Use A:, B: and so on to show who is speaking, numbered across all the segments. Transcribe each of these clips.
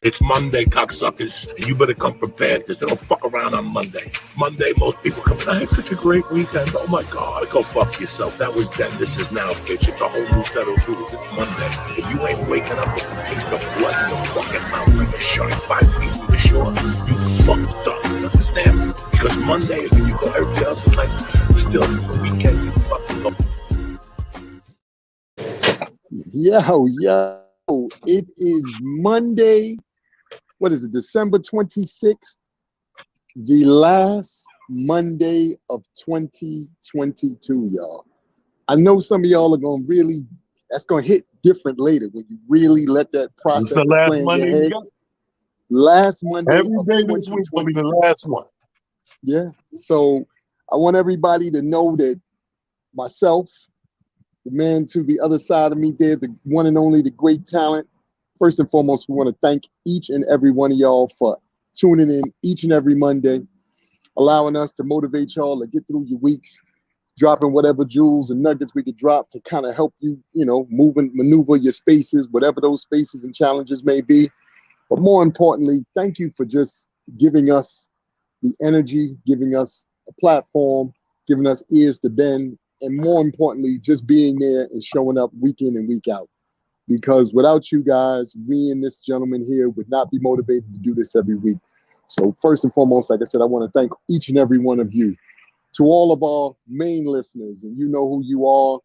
A: It's Monday, cocksuckers, and you better come prepared because they don't fuck around on Monday. Monday, most people come in, I had such a great weekend. Oh my God, go fuck yourself. That was then. This is now, bitch. It's a whole new set of rules. It's Monday. If you ain't waking up with the taste of blood in your fucking mouth like a shark 5 feet from the shore, you fucked up. You understand? Because Monday is when you go, everybody else is like, still the weekend, you fucking go.
B: It is Monday. What is it, December 26th? The last Monday of 2022, y'all. I know some of y'all are going to really, that's going to hit different later when you really let that
A: It's the
B: process
A: last
B: play in
A: Monday
B: your
A: we
B: head.
A: got.
B: Last Monday
A: Every
B: of
A: day this week will be the
B: 2022.
A: last one.
B: Yeah. So I want everybody to know that myself, the man to the other side of me there, the one and only, the great talent. First and foremost, we want to thank each and every one of y'all for tuning in each and every Monday, allowing us to motivate y'all to get through your weeks, dropping whatever jewels and nuggets we could drop to kind of help you, move and maneuver your spaces, whatever those spaces and challenges may be. But more importantly, thank you for just giving us the energy, giving us a platform, giving us ears to bend, and more importantly, just being there and showing up week in and week out. Because without you guys, we and this gentleman here would not be motivated to do this every week. So first and foremost, like I said, I want to thank each and every one of you. To all of our main listeners, and you know who you are,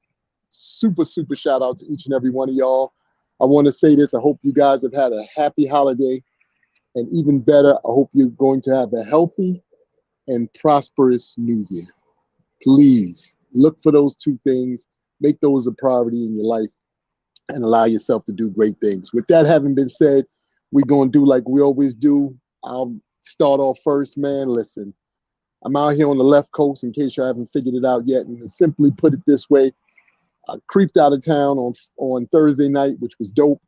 B: super, super shout out to each and every one of y'all. I want to say this. I hope you guys have had a happy holiday. And even better, I hope you're going to have a healthy and prosperous new year. Please look for those two things, make those a priority in your life, and allow yourself to do great things. With that having been said, we're going to do like we always do. I'll start off first, man. Listen, I'm out here on the left coast in case you haven't figured it out yet. And to simply put it this way, I creeped out of town on Thursday night, which was dope.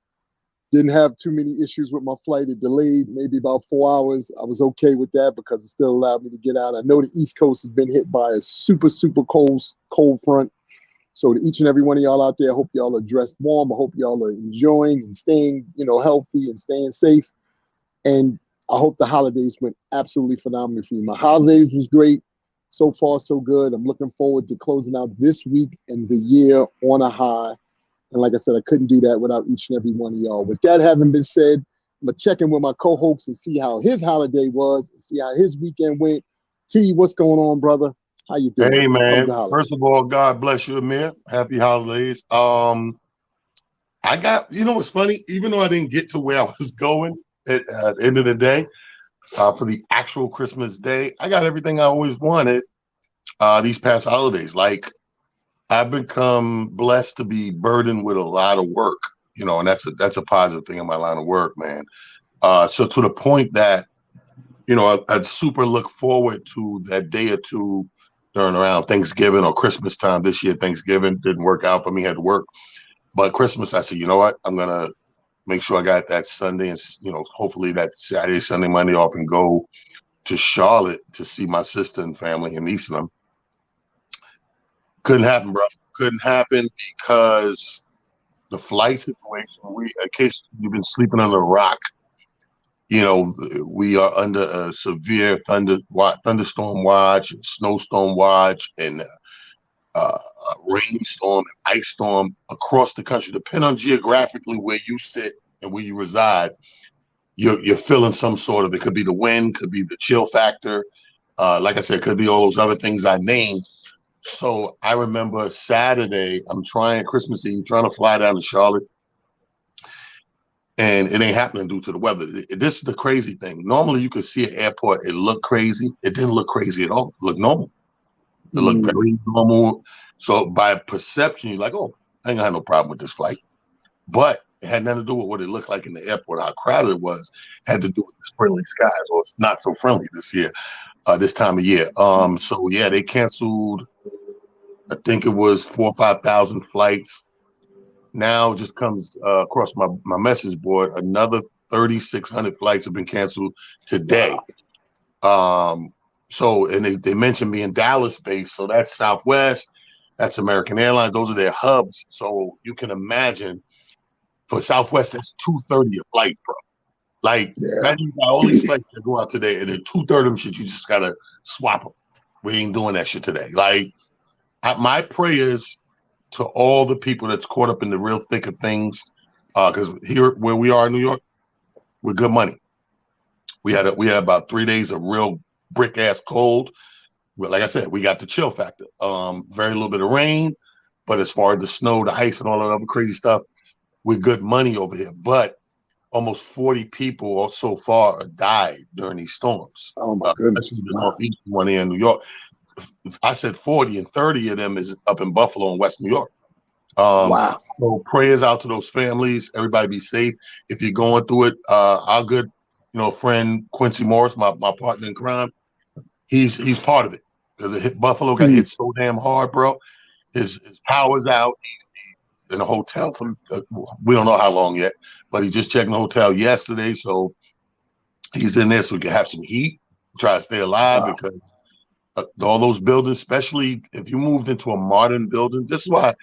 B: Didn't have too many issues with my flight. It delayed maybe about 4 hours. I was okay with that because it still allowed me to get out. I know the East Coast has been hit by a super, super cold front. So to each and every one of y'all out there, I hope y'all are dressed warm. I hope y'all are enjoying and staying, healthy and staying safe. And I hope the holidays went absolutely phenomenal for you. My holidays was great. So far, so good. I'm looking forward to closing out this week and the year on a high. And like I said, I couldn't do that without each and every one of y'all. With that having been said, I'm going to check in with my co-host and see how his holiday was and see how his weekend went. T, what's going on, brother? How you doing?
A: Hey
B: How was
A: man,
B: your holiday?
A: first of all, God bless you, Amir. Happy holidays. I got, what's funny? Even though I didn't get to where I was going at the end of the day, for the actual Christmas day, I got everything I always wanted these past holidays. Like, I've become blessed to be burdened with a lot of work, and that's a positive thing in my line of work, man. So to the point that, I'd super look forward to that day or two during around Thanksgiving or Christmas time. This year, Thanksgiving didn't work out for me, had to work. But Christmas, I said, you know what? I'm going to make sure I got that Sunday and, hopefully that Saturday, Sunday, Monday off and go to Charlotte to see my sister and family in Eastham. Couldn't happen, bro. Couldn't happen because the flight situation, in case you've been sleeping under a rock, we are under a severe thunderstorm watch, snowstorm watch, and rainstorm and ice storm across the country. Depending on geographically where you sit and where you reside, you're feeling some sort of, it could be the wind, could be the chill factor. Like I said, could be all those other things I named. So I remember Saturday, I'm trying Christmas Eve, trying to fly down to Charlotte. And it ain't happening due to the weather. This is the crazy thing. Normally you could see an airport, it looked crazy. It didn't look crazy at all. It looked normal. It looked very normal. So by perception, you're like, oh, I ain't gonna have no problem with this flight. But it had nothing to do with what it looked like in the airport, how crowded it was. It had to do with the friendly skies, or it's not so friendly this year, this time of year. So yeah, they canceled, I think it was 4,000 or 5,000 flights. Now just comes across my message board, another 3,600 flights have been canceled today. So, and they mentioned being Dallas based, so that's Southwest, that's American Airlines, those are their hubs. So you can imagine for Southwest, that's 230 a flight, bro. Like,
B: Yeah.
A: imagine you got all these flights that go out today, and then 2/3 of them shit, you just gotta swap them. We ain't doing that shit today. Like, my prayers to all the people that's caught up in the real thick of things, because here where we are in New York, we're good money. We had about 3 days of real brick ass cold. Well, like I said, we got the chill factor. Very little bit of rain, but as far as the snow, the ice, and all that other crazy stuff, we're good money over here. But almost 40 people so far died during these storms,
B: Oh my
A: especially
B: goodness.
A: the
B: Wow.
A: northeast one here in New York. I said 40, and 30 of them is up in Buffalo and West New York.
B: Wow.
A: So prayers out to those families. Everybody be safe. If you're going through it, our good, friend Quincy Morris, my partner in crime, he's part of it because Buffalo got
B: Mm.
A: hit so damn hard, bro. His power's out. He's in a hotel for we don't know how long yet, but he just checked in the hotel yesterday, so he's in there so he can have some heat, try to stay alive
B: Wow.
A: because all those buildings, especially if you moved into a modern building, this is why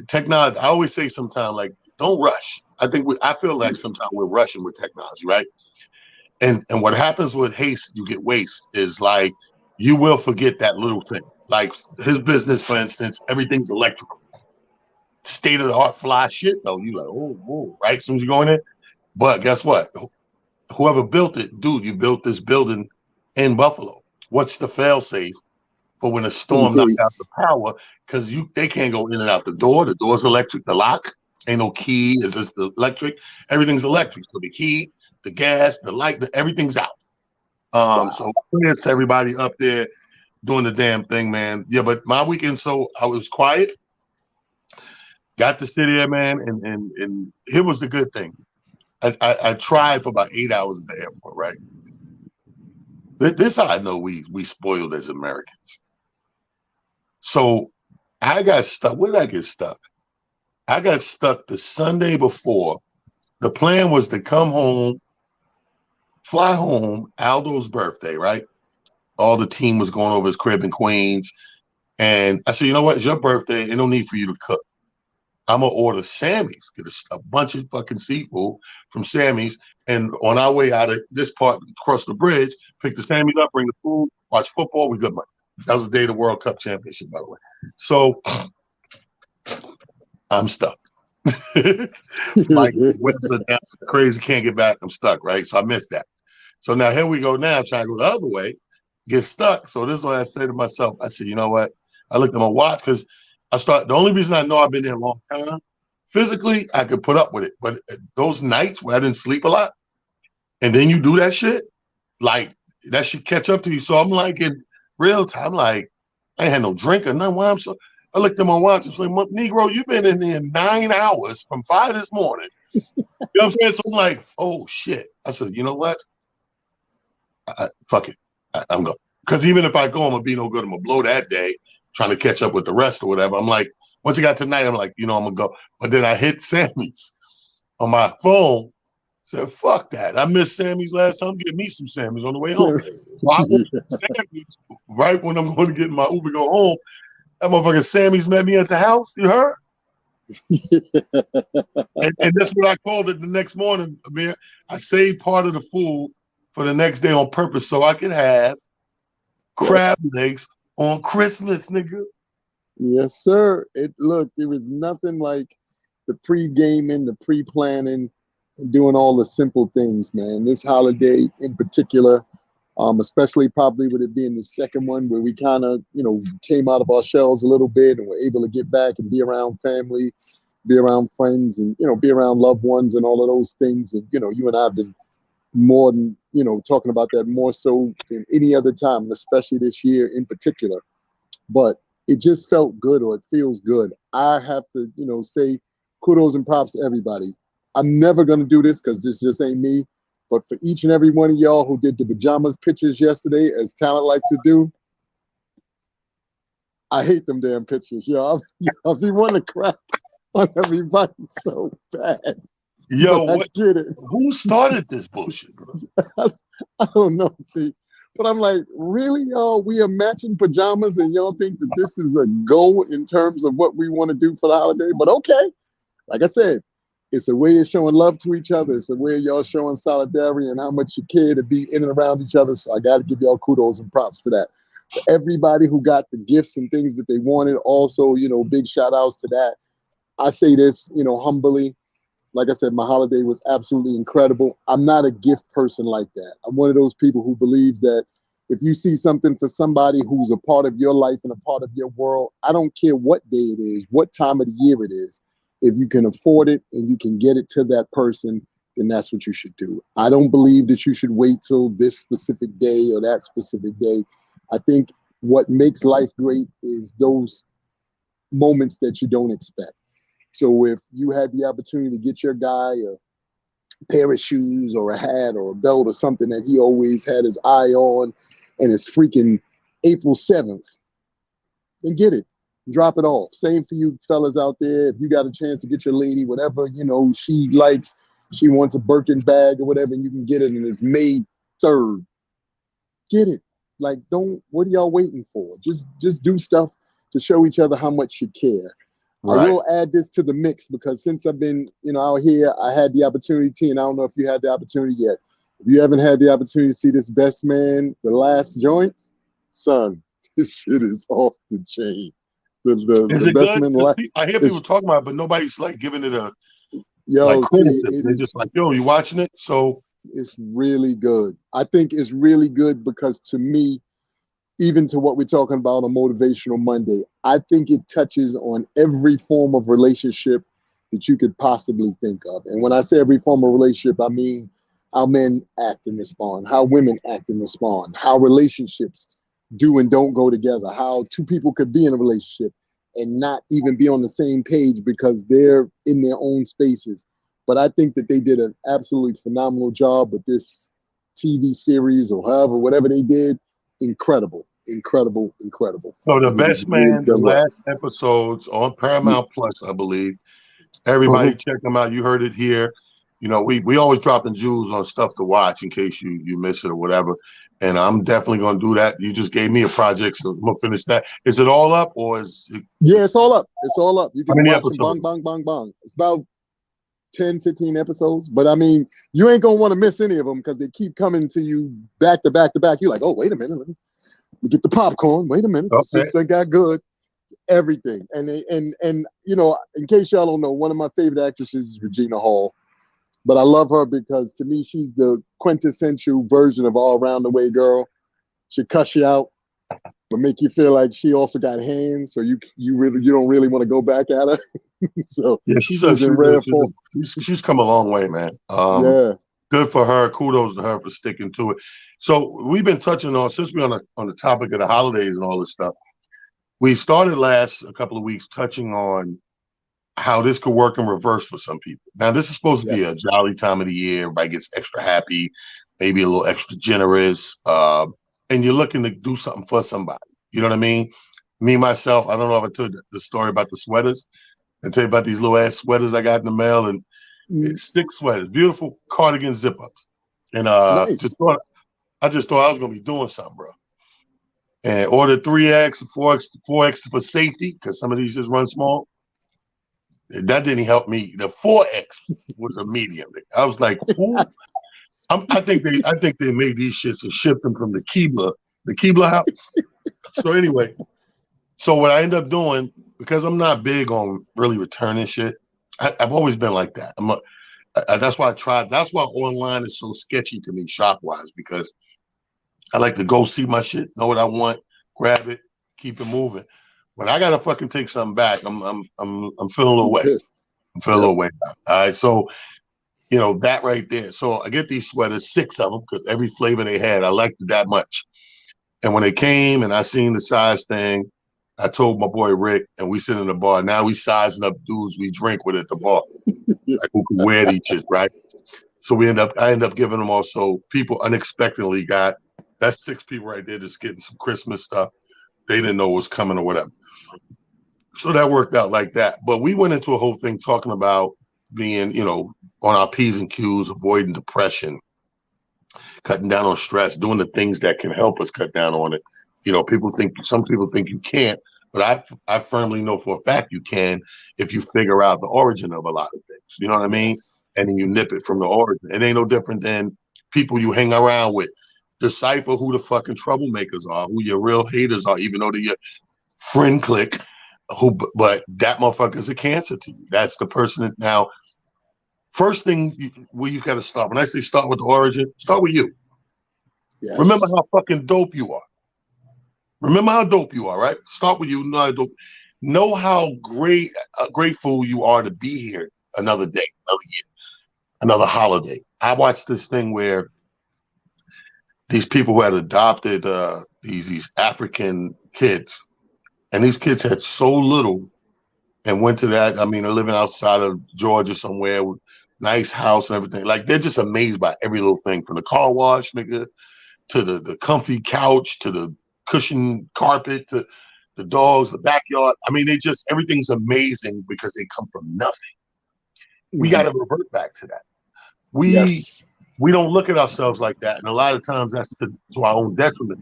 A: technology. I always say sometimes like don't rush. I feel like sometimes we're rushing with technology, right? And what happens with haste, you get waste. Is like you will forget that little thing. Like his business, for instance, everything's electrical, state of the art fly shit. Though you like, oh, right? As soon as you go in there, but guess what? Whoever built it, dude, you built this building in Buffalo. What's the fail safe for when a
B: In
A: storm knocks out the
B: case.
A: power? Because they can't go in and out the door. The door's electric. The lock ain't no key. It's just the electric. Everything's electric. So the heat, the gas, the light, everything's out.
B: Wow.
A: So prayers to everybody up there doing the damn thing, man. Yeah, but my weekend, so I was quiet, got to sit here, man, and here was the good thing. I tried for about 8 hours at the airport, right? This how I know we spoiled as Americans. So I got stuck. Where did I get stuck? I got stuck the Sunday before. The plan was to come home, fly home, Aldo's birthday, right? All the team was going over his crib in Queens. And I said, you know what? It's your birthday. Ain't no need for you to cook. I'm gonna order Sammy's, get a bunch of fucking seafood from Sammy's, and on our way out of this part, across the bridge, pick the Sammy's up, bring the food, watch football. We good money. That was the day of the World Cup championship, by the way. So I'm stuck. Like weather, that's crazy. Can't get back. I'm stuck, right? So I missed that. So now here we go. Now trying to go the other way, get stuck. So this is what I say to myself. I said, you know what? I looked at my watch because the only reason I know I've been there a long time, physically, I could put up with it. But those nights where I didn't sleep a lot, and then you do that shit, like that should catch up to you. So I'm like in real time, like I ain't had no drink or nothing. Why I'm so I looked at my watch and said, Negro, you've been in there 9 hours from 5 this morning. You know what I'm saying? So I'm like, oh shit. I said, you know what? Fuck it. I'm going. Because even if I go, I'm going to be no good. I'm going to blow that day trying to catch up with the rest or whatever. I'm like, once you got tonight, I'm like, I'm going to go. But then I hit Sammy's on my phone. Said, fuck that. I missed Sammy's last time. Get me some Sammy's on the way home. So I went to Sammy's right when I'm going to get in my Uber go home. That motherfucker Sammy's met me at the house. You heard? And that's what I called it the next morning, Amir. I saved part of the food for the next day on purpose so I could have crab legs on Christmas, nigga.
B: Yes, sir. Look, there was nothing like the pre-gaming, the pre-planning, and doing all the simple things, man. This holiday in particular, especially probably with it being the second one where we kind of, came out of our shells a little bit and were able to get back and be around family, be around friends, and be around loved ones and all of those things. And you and I have been more than talking about that more so than any other time, and especially this year in particular. But it just felt good, or it feels good. I have to, say kudos and props to everybody. I'm never going to do this because this just ain't me. But for each and every one of y'all who did the pajamas pictures yesterday, as talent likes to do, I hate them damn pictures, y'all. I'll be wanting to crap on everybody so bad.
A: Yo,
B: But I
A: what?
B: get it.
A: Who started this bullshit, bro?
B: I don't know. See, but I'm like, really, y'all? We are matching pajamas, and y'all think that this is a go in terms of what we want to do for the holiday? But okay, like I said, It's a way of showing love to each other. It's a way of y'all showing solidarity and how much you care to be in and around each other. So I got to give y'all kudos and props for that. For everybody who got the gifts and things that they wanted, also, big shout outs to that. I say this, humbly. Like I said, my holiday was absolutely incredible. I'm not a gift person like that. I'm one of those people who believes that if you see something for somebody who's a part of your life and a part of your world, I don't care what day it is, what time of the year it is. If you can afford it and you can get it to that person, then that's what you should do. I don't believe that you should wait till this specific day or that specific day. I think what makes life great is those moments that you don't expect. So if you had the opportunity to get your guy a pair of shoes or a hat or a belt or something that he always had his eye on, and it's freaking April 7th, then get it. Drop it off. Same for you fellas out there. If you got a chance to get your lady whatever, she likes, she wants a Birkin bag or whatever, and you can get it and it's May 3rd. Get it. Like, what are y'all waiting for? Just do stuff to show each other how much you care. Right. I will add this to the mix because since I've been, out here, I had the opportunity, and I don't know if you had the opportunity yet. If you haven't had the opportunity to see this Best Man, The Last Joint, son, this shit is off the chain.
A: Is it Best good? I hear people talking about it, but nobody's like giving it a criticism. They're just like, yo, you watching it? So
B: it's really good. I think it's really good because to me, even to what we're talking about on Motivational Monday, I think it touches on every form of relationship that you could possibly think of. And when I say every form of relationship, I mean how men act and respond, how women act and respond, how relationships do and don't go together, how two people could be in a relationship and not even be on the same page because they're in their own spaces. But I think that they did an absolutely phenomenal job with this TV series or whatever they did. Incredible.
A: So the Best Man, the last episodes on Paramount Plus, I believe. Everybody check them out. You heard it here. We always dropping jewels on stuff to watch in case you miss it or whatever. And I'm definitely gonna do that. You just gave me a project, so I'm gonna finish that. Is it all up or is it?
B: Yeah, it's all up. It's all up. You can watch them bang. It's about 10, 15 episodes. But I mean, you ain't gonna want to miss any of them because they keep coming to you back to back to back. You're like, oh, wait a minute. Let me get the popcorn. Wait a minute. This just got good. Everything. And in case y'all don't know, one of my favorite actresses is Regina Hall. But I love her because to me, she's the quintessential version of all around the way girl. She cuss you out, but make you feel like she also got hands, so you don't really want to go back at her. So
A: yeah, she's come a long way, man. Good for her. Kudos to her for sticking to it. So we've been touching on, since we're on the topic of the holidays and all this stuff. We started a couple of weeks touching on how this could work in reverse for some people. Now, this is supposed to be a jolly time of the year. Everybody gets extra happy, maybe a little extra generous, and you're looking to do something for somebody. You know what I mean? Me, myself, I don't know if I told the story about the sweaters. I tell you about these little ass sweaters I got in the mail, and it's 6 sweaters, beautiful cardigan zip-ups. And nice. I just thought I was going to be doing something, bro. And ordered 3X, 4X for safety, because some of these just run small. That didn't help me. The 4X was a medium. I was like, "Who?" I think they made these shits and shipped them from the Keebler house. So anyway, what I end up doing, because I'm not big on really returning shit, I've always been like that. That's why I tried. That's why online is so sketchy to me, shop wise, because I like to go see my shit, know what I want, grab it, keep it moving. When I gotta fucking take something back, I'm feeling a little way. I'm feeling a little way now. All right, so that right there. So I get these sweaters, 6 of them, because every flavor they had, I liked it that much. And when they came and I seen the size thing, I told my boy Rick, and we sit in the bar. Now we sizing up dudes we drink with at the bar, like who can wear these shit, right? So I end up giving them also. People unexpectedly got, that's 6 people right there just getting some Christmas stuff. They didn't know what was coming or whatever. So that worked out like that. But we went into a whole thing talking about being, on our P's and Q's, avoiding depression, cutting down on stress, doing the things that can help us cut down on it. Some people think you can't, but I firmly know for a fact you can if you figure out the origin of a lot of things. roots. You know what I mean?
B: Yes.
A: And then you nip it from the origin. It ain't no different than people you hang around with. Decipher who the fucking troublemakers are, who your real haters are, even though they're your friend clique. But that motherfucker's a cancer to you. That's the person that now. First thing where you got to start. When I say start with the origin, start with you. Remember
B: Yes.
A: how fucking dope you are. Remember how dope you are, right? Start with you. Know how dope. Know how grateful you are to be here another day, another year, another holiday. I watched this thing where these people who had adopted these African kids, and these kids had so little and went to that. I mean, they're living outside of Georgia somewhere with nice house and everything. Like they're just amazed by every little thing, from the car wash, nigga, to the comfy couch, to the cushion carpet, to the dogs, the backyard. I mean, they just everything's amazing because they come from nothing. We got
B: Mhm.
A: to revert back to that. We
B: Yes.
A: we don't look at ourselves like that, and a lot of times that's to our own detriment.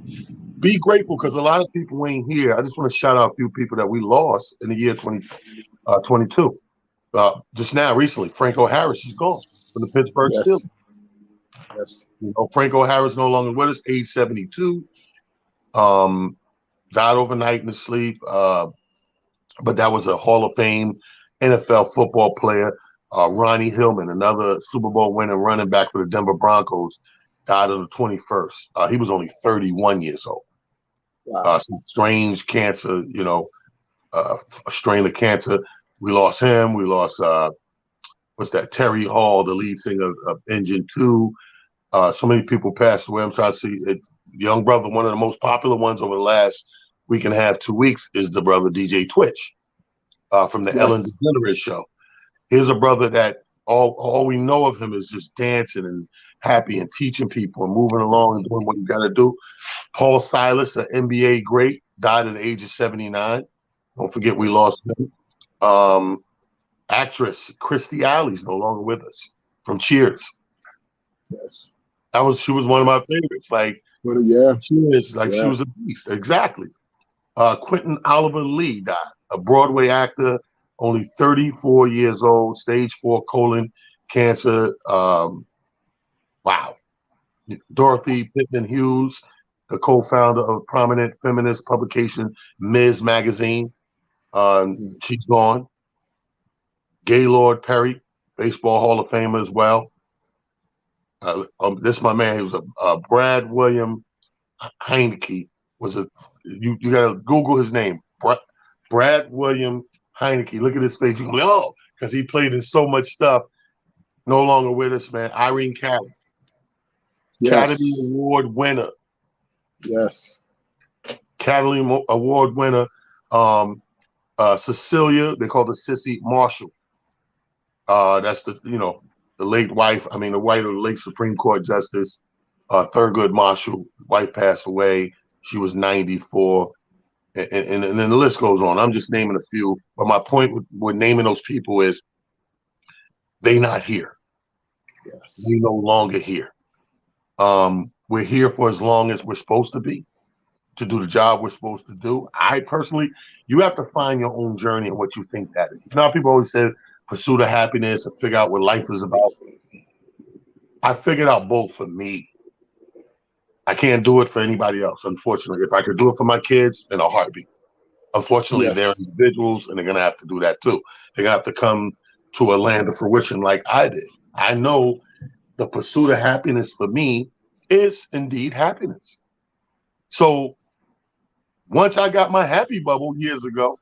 A: Be grateful because a lot of people ain't here. I just want to shout out a few people that we lost in the year 2022. Just now, recently, Franco Harris is gone from the Pittsburgh Steelers.
B: Yes. Yes.
A: You know, Franco Harris no longer with us, age 72. Um, Died overnight in his sleep. But that was a Hall of Fame NFL football player. Ronnie Hillman, another Super Bowl winning running back for the Denver Broncos, died on the 21st. He was only 31 years old.
B: Wow.
A: Some strange cancer, a strain of cancer. We lost him. We lost, what's that, Terry Hall, the lead singer of Engine 2. So many people passed away. I'm trying to see it. Young brother, one of the most popular ones over the last week and a half, 2 weeks, is the brother DJ Twitch from the Ellen
B: Yes.
A: DeGeneres show. Here's a brother that all we know of him is just dancing and happy and teaching people and moving along and doing what he's got to do. Paul Silas, an NBA great, died at the age of 79. Don't forget we lost him. Actress Christy Alley's no longer with us from Cheers.
B: Yes.
A: She was one of my favorites. Like
B: But yeah.
A: Cheers, like she
B: Yeah.
A: was a beast. Exactly. Quentin Oliver Lee died, a Broadway actor, only 34 years old, stage 4 colon cancer. Wow. Dorothy Pittman Hughes, the co-founder of prominent feminist publication Ms. Magazine.
B: Mm.
A: She's gone. Gaylord Perry, Baseball Hall of Famer as well. This is my man. He was a Brad William Heineke. Was a you got to Google his name. Brad William Heineke. Look at his face. You can be, oh, because he played in so much stuff. No longer with us, man. Irene Cara, Academy
B: Yes.
A: Award winner.
B: Yes.
A: Academy Award winner. Um, Cecilia, they call her Sissy Marshall. That's the late wife. I mean, the wife of the late Supreme Court Justice Thurgood Marshall. Wife passed away. She was 94. And then the list goes on. I'm just naming a few. But my point with naming those people is they not here.
B: Yes.
A: We no longer here. We're here for as long as we're supposed to do the job we're supposed to do. I personally, you have to find your own journey and what you think that is. Now, people always say pursue the happiness and figure out what life is about. I figured out both for me. I can't do it for anybody else, unfortunately. If I could do it for my kids, in a heartbeat. Unfortunately, they're
B: Yes.
A: individuals and they're going to have to do that too. They're going to have to come to a land of fruition like I did. I know the pursuit of happiness for me is indeed happiness. So once I got my happy bubble years ago,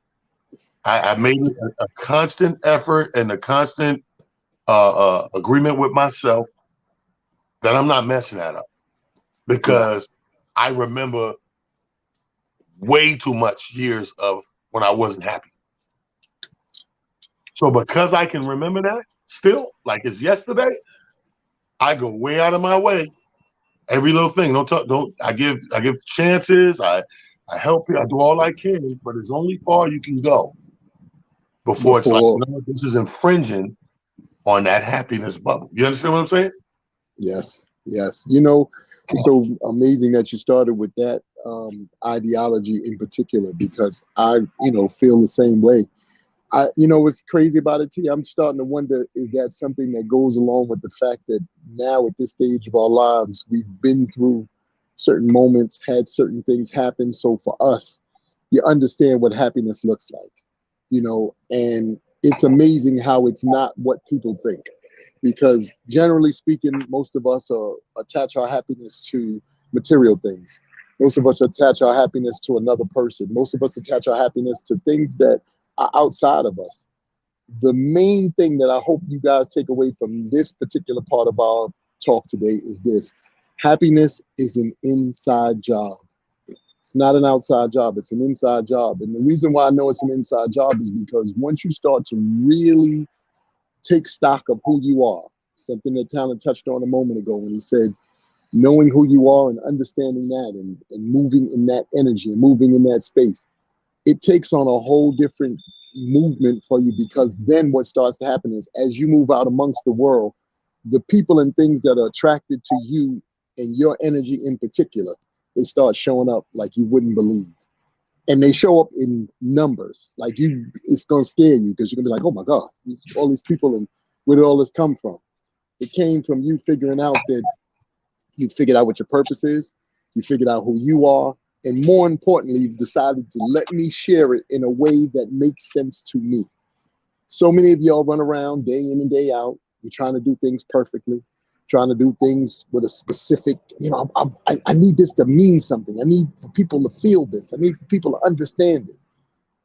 A: I made it a constant effort and a constant agreement with myself that I'm not messing that up
B: Yeah.
A: because I remember way too much years of when I wasn't happy. So because I can remember that still, like it's yesterday, I go way out of my way. Every little thing. Don't I give chances. I help you. I do all I can, but it's only far you can go before it's like,
B: Before.
A: this is infringing on that happiness bubble. You understand what I'm saying?
B: Yes. Yes. You know, it's so amazing that you started with that ideology in particular because I, feel the same way. You know what's crazy about it, T? I'm starting to wonder, is that something that goes along with the fact that now at this stage of our lives, we've been through certain moments, had certain things happen. So for us, you understand what happiness looks like, you know, and it's amazing how it's not what people think. Because generally speaking, most of us are attach our happiness to material things. Most of us attach our happiness to another person. Most of us attach our happiness to things that are outside of us. The main thing that I hope you guys take away from this particular part of our talk today is this: happiness is an inside job. It's not an outside job, it's an inside job. And the reason why I know it's an inside job is because once you start to really take stock of who you are, something that Talent touched on a moment ago when he said, knowing who you are and understanding that and moving in that energy and moving in that space, it takes on a whole different movement for you, because then what starts to happen is as you move out amongst the world, the people and things that are attracted to you and your energy in particular, they start showing up like you wouldn't believe. And they show up in numbers. Like it's gonna scare you because you're gonna be like, oh my God, all these people, and where did all this come from? It came from you figuring out that you figured out what your purpose is, you figured out who you are, and more importantly, you've decided to let me share it in a way that makes sense to me. So many of y'all run around day in and day out. You're trying to do things perfectly, trying to do things with a specific, you know, I need this to mean something. I need for people to feel this. I need for people to understand it.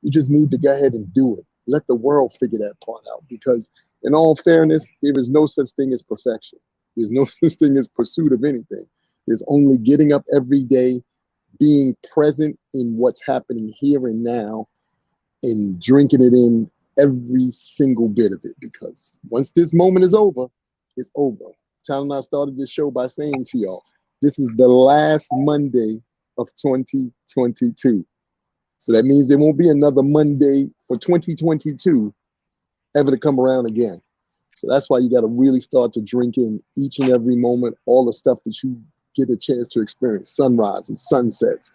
B: You just need to go ahead and do it. Let the world figure that part out. Because in all fairness, there is no such thing as perfection. There's no such thing as pursuit of anything. There's only getting up every day, being present in what's happening here and now, and drinking it in every single bit of it. Because once this moment is over, it's over. Tal and I started this show by saying to y'all, this is the last Monday of 2022. So that means there won't be another Monday for 2022 ever to come around again. So that's why you got to really start to drink in each and every moment, all the stuff that you get a chance to experience: sunrises, sunsets,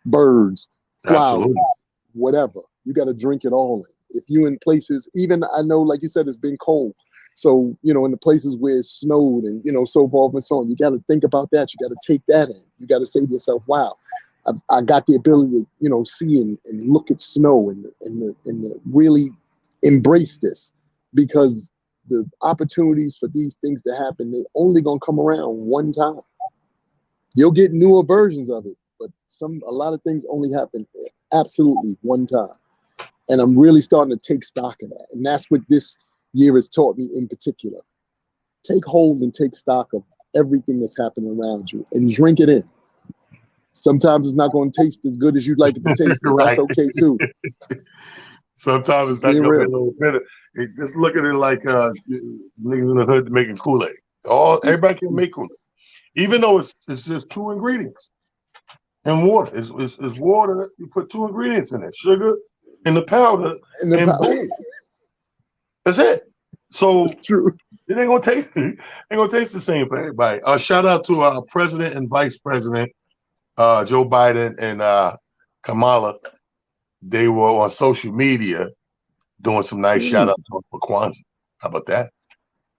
B: birds, flowers,
A: Absolutely.
B: whatever. You got to drink it all in. If you in places, even I know, like you said, it's been cold. So, you know, in the places where it snowed and, you know, so forth and so on, you got to think about that. You got to take that in. You got to say to yourself, wow, I got the ability to, you know, see and look at snow and really embrace this, because the opportunities for these things to happen, they only gonna come around one time. You'll get newer versions of it, but a lot of things only happen absolutely one time. And I'm really starting to take stock of that. And that's what this year has taught me in particular. Take hold and take stock of everything that's happening around you and drink it in. Sometimes it's not going to taste as good as you'd like it to taste, but that's
A: Right.
B: okay too.
A: Sometimes it's
B: Just
A: not
B: being
A: gonna be a
B: real.
A: little bitter. Just look at it like niggas in the hood making Kool-Aid. All everybody can make Kool-Aid, even though it's just two ingredients and water. It's water. You put two ingredients in it: sugar and the powder,
B: And
A: and boom, that's it. So
B: it's true.
A: it ain't gonna taste ain't gonna taste the same for everybody. Shout out to our president and vice president, Joe Biden and Kamala. They were on social media doing some nice shout
B: Mm,
A: outs for Kwanzaa. How about that?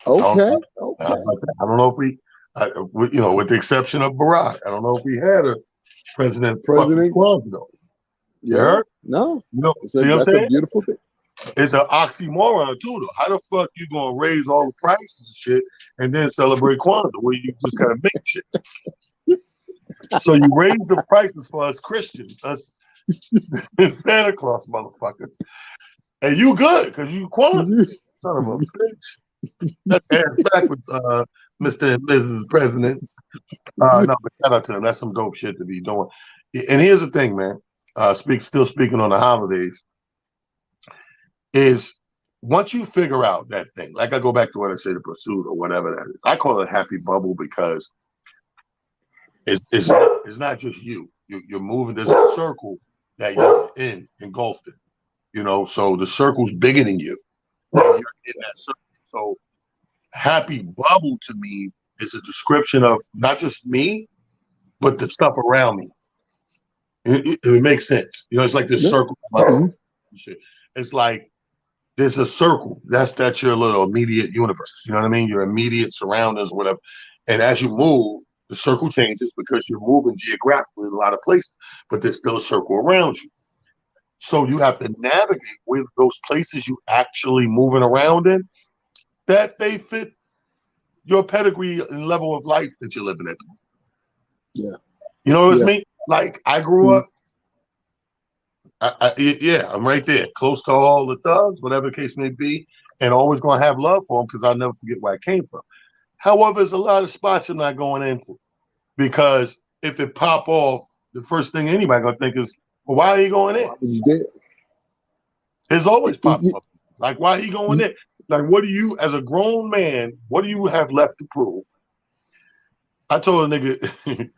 A: I don't,
B: okay.
A: how
B: Okay.
A: about that? I don't know if you know, with the exception of Barack, I don't know if we had a president fucking
B: President.
A: Kwanzaa though. You
B: Yeah.
A: heard?
B: No.
A: You know,
B: It's a
A: see what I'm
B: that's a
A: saying?
B: beautiful thing.
A: It's an oxymoron too, though. How the fuck you gonna raise all the prices and shit and then celebrate Kwanzaa where you just gotta make shit? So you raise the prices for us Christians, us Santa Claus motherfuckers, and you good because you Kwanzaa, son of a bitch. That's ass backwards, Mr. and Mrs. Presidents. No, but shout out to them. That's some dope shit to be doing. And here's the thing, man. Still speaking on the holidays, is once you figure out that thing, like I go back to what I say, the pursuit or whatever that is. I call it happy bubble because it's not just you. You're moving. There's a circle that you're in engulfed in. You know, so the circle's bigger than you. And you're in that circle. So happy bubble to me is a description of not just me, but the stuff around me. It makes sense. You know, it's like this
B: Yeah.
A: circle.
B: Mhm.
A: It's like there's a circle. That's your little immediate universe. You know what I mean? Your immediate surroundings, whatever. And as you move, the circle changes because you're moving geographically in a lot of places, but there's still a circle around you. So you have to navigate with those places you actually moving around in that they fit your pedigree and level of life that you're living at.
B: Yeah.
A: You know what I
B: Yeah.
A: mean? Like I grew
B: Mhm.
A: up, yeah, I'm right there, close to all the thugs, whatever the case may be, and always gonna have love for them because I'll never forget where I came from. However, there's a lot of spots I'm not going into because if it pop off, the first thing anybody gonna think is, well, why are you going in?
B: Why was you there?
A: It's always popping
B: You-
A: up. Like, why he going
B: you-
A: in? Like, what do you, as a grown man, what do you have left to prove? I told a nigga,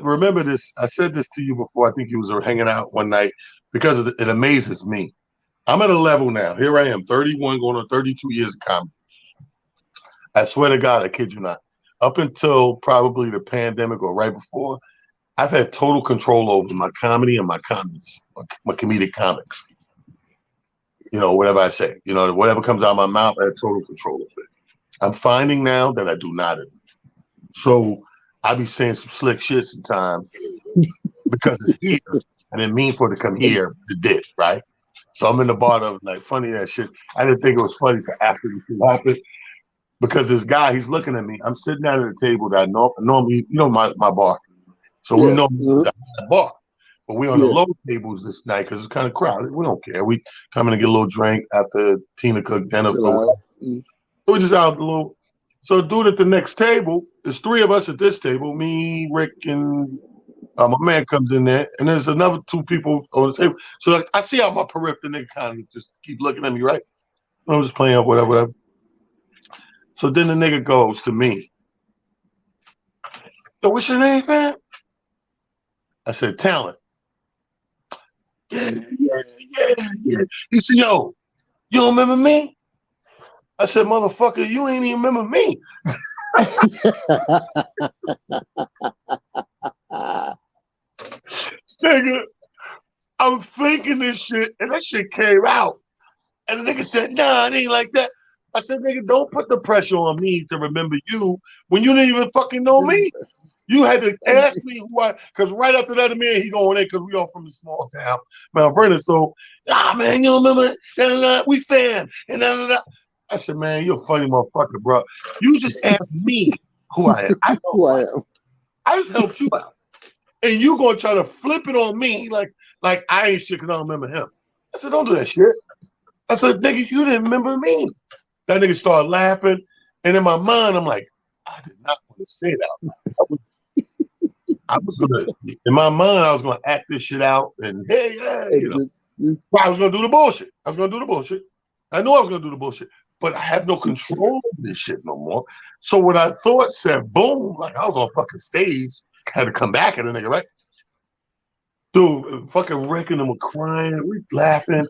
A: remember this. I said this to you before. I think you was hanging out one night because it amazes me. I'm at a level now. Here I am, 31, going on 32 years of comedy. I swear to God, I kid you not. Up until probably the pandemic or right before, I've had total control over my comedy and my comments, my comedic comics. You know, whatever I say, you know, whatever comes out of my mouth, I have total control of it. I'm finding now that I do not. So I be saying some slick shit sometimes because it's here. I didn't mean for it to come here. It did, right? So I'm in the bar of like funny that shit. I didn't think it was funny to after the shit happened because this guy, he's looking at me. I'm sitting down at a table that I normally, you know, my bar. So we know
B: yes.
A: the bar. But we're on the
B: Yeah.
A: low tables this night because it's kind of crowded. We don't care. We come in and get a little drink after Tina cooked dinner.
B: Chill
A: So
B: out. Mm.
A: we're just out a little. So dude at the next table, there's three of us at this table, me, Rick, and my man comes in there, and there's another two people on the table. So like, I see how my peripheral nigga kind of just keep looking at me, right? I'm just playing up, whatever, whatever. So then the nigga goes to me. So what's your name, fam? I said, Talent. Yeah, yeah, yeah. He said, yo, you don't remember me? I said, motherfucker, you ain't even remember me. Nigga, I'm thinking this shit, and that shit came out. And the nigga said, nah, it ain't like that. I said, nigga, don't put the pressure on me to remember you when you didn't even fucking know me. You had to ask me who because right after that, man, he going in because we all from the small town, Mount Vernon. So, man, you remember, we fam, and da, da, da. I said, man, you're a funny motherfucker, bro. You just asked me who I am. I know
B: Who
A: who
B: I
A: I am.
B: am.
A: I just helped you out. And you gonna try to flip it on me like I ain't shit because I don't remember him. I said, don't do that shit. I said, nigga, you didn't remember me. That nigga started laughing. And in my mind, I'm like, I did not want to say that. I was gonna in my mind, I was gonna act this shit out and hey, yeah, you
B: And
A: know.
B: just,
A: I was gonna do the bullshit. I was gonna do the bullshit. I knew I was gonna do the bullshit, but I have no control of this shit no more. So what I thought said boom, like I was on fucking stage, had to come back at a nigga, right? Dude, fucking Rick and them were crying, we laughing.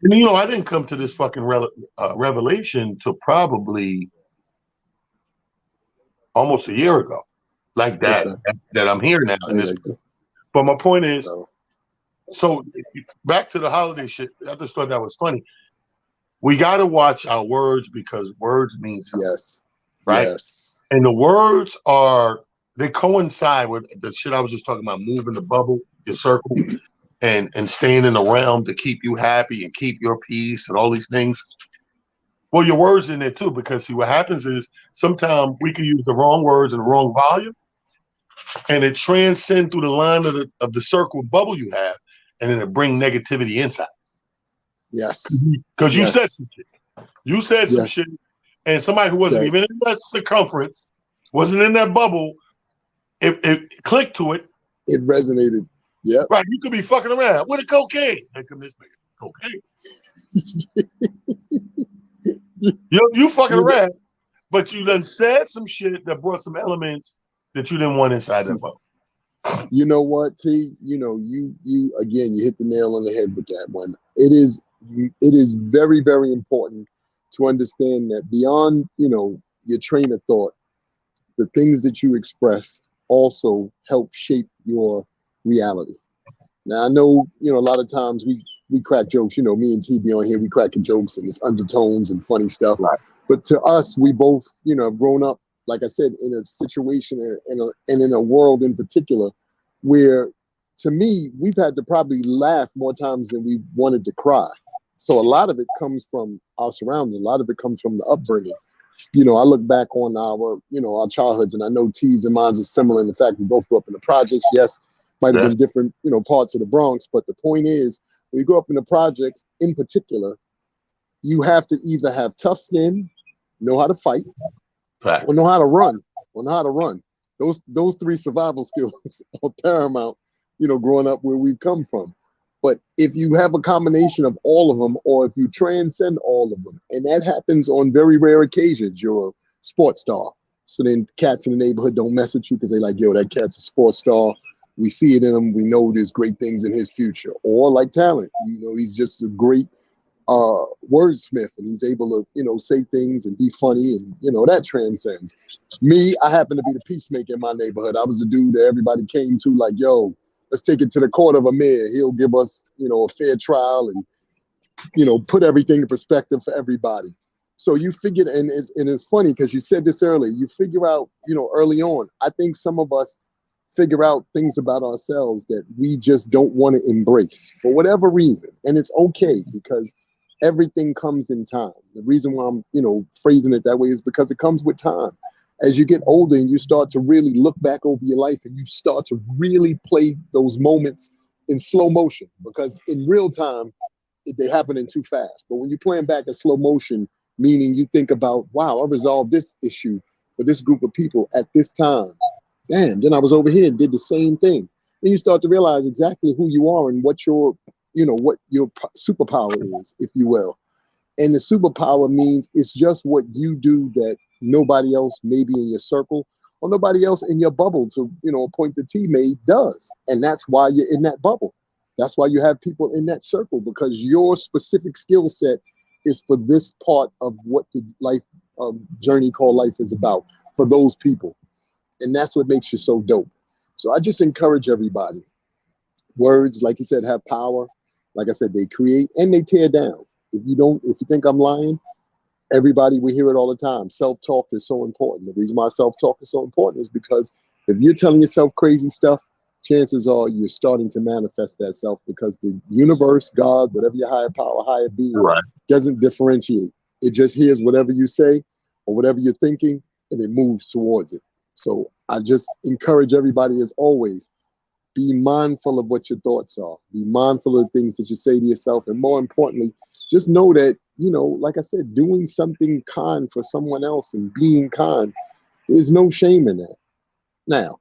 A: And you know, I didn't come to this fucking revelation till probably almost a year ago, like that.
B: okay.
A: That I'm here now in
B: Ain't
A: this.
B: like that.
A: But my point is,
B: So,
A: so back to the holiday shit. I just thought that was funny. We got to watch our words because words mean something,
B: yes.
A: right?
B: Yes.
A: And the words are they coincide with the shit I was just talking about, moving the bubble, your circle, and staying in the realm to keep you happy and keep your peace and all these things. Well, your words in there too, because see what happens is sometimes we can use the wrong words in the wrong volume, and it transcends through the line of the circle bubble you have, and then it bring negativity inside.
B: Yes.
A: Because you said
B: Yes.
A: some shit. You said some
B: Yes.
A: shit, and somebody who wasn't
B: That
A: even in that circumference, wasn't in that bubble, it clicked to it.
B: it resonated. Yep.
A: Right, you could be fucking around with a cocaine. Here come this nigga, cocaine. You fucking
B: You
A: around, but you done said some shit that brought some elements that you didn't want inside that bubble.
B: you know what, T? You know, you again, you hit the nail on the head with that one. It is very, very important to understand that beyond, your train of thought, the things that you express also help shape your reality. Now I know, a lot of times we crack jokes. Me and T be on here, we cracking jokes and it's undertones and funny stuff.
A: Right.
B: But to us, we both, have grown up, like I said, in a situation and in a world in particular where, to me, we've had to probably laugh more times than we wanted to cry. So a lot of it comes from our surroundings. A lot of it comes from the upbringing. I look back on our childhoods, and I know T's and mine's are similar in the fact we both grew up in the projects. Yes, might have been
A: Yes.
B: different, parts of the Bronx, but the point is, when you grow up in the projects, in particular, you have to either have tough skin, know how to fight,
A: Fact.
B: or know how to run, or know how to run. Those three survival skills are paramount, growing up where we've come from. But if you have a combination of all of them, or if you transcend all of them, and that happens on very rare occasions, you're a sports star. So then cats in the neighborhood don't mess with you because they like, yo, that cat's a sports star. We see it in him. We know there's great things in his future. Or like talent, he's just a great wordsmith, and he's able to say things and be funny, and that transcends. Me, I happen to be the peacemaker in my neighborhood. I was the dude that everybody came to like, yo, let's take it to the court of Amir. He'll give us a fair trial and put everything in perspective for everybody. So you figured, and it's funny because you said this earlier, you figure out early on. I think some of us figure out things about ourselves that we just don't want to embrace for whatever reason. And it's okay, because everything comes in time. The reason why I'm, phrasing it that way is because it comes with time. As you get older and you start to really look back over your life, and you start to really play those moments in slow motion, because in real time, they happen in too fast. But when you're playing back in slow motion, meaning you think about, wow, I resolved this issue for this group of people at this time. Damn, then I was over here and did the same thing. Then you start to realize exactly who you are and what your superpower is, if you will. And the superpower means it's just what you do that nobody else, maybe in your circle or nobody else in your bubble, to a point that T made, does. And that's why you're in that bubble. That's why you have people in that circle, because your specific skill set is for this part of what the life journey called life is about, for those people. And that's what makes you so dope. So I just encourage everybody. Words, like you said, have power. Like I said, they create and they tear down. If you think I'm lying, everybody, we hear it all the time. Self-talk is so important. The reason why self-talk is so important is because if you're telling yourself crazy stuff, chances are you're starting to manifest that self, because the universe, God, whatever your higher power, higher being,
A: Right.
B: doesn't differentiate. It just hears whatever you say or whatever you're thinking, and it moves towards it. So I just encourage everybody, as always, be mindful of what your thoughts are. Be mindful of the things that you say to yourself. And more importantly, just know that, like I said, doing something kind for someone else and being kind, there's no shame in that. Now,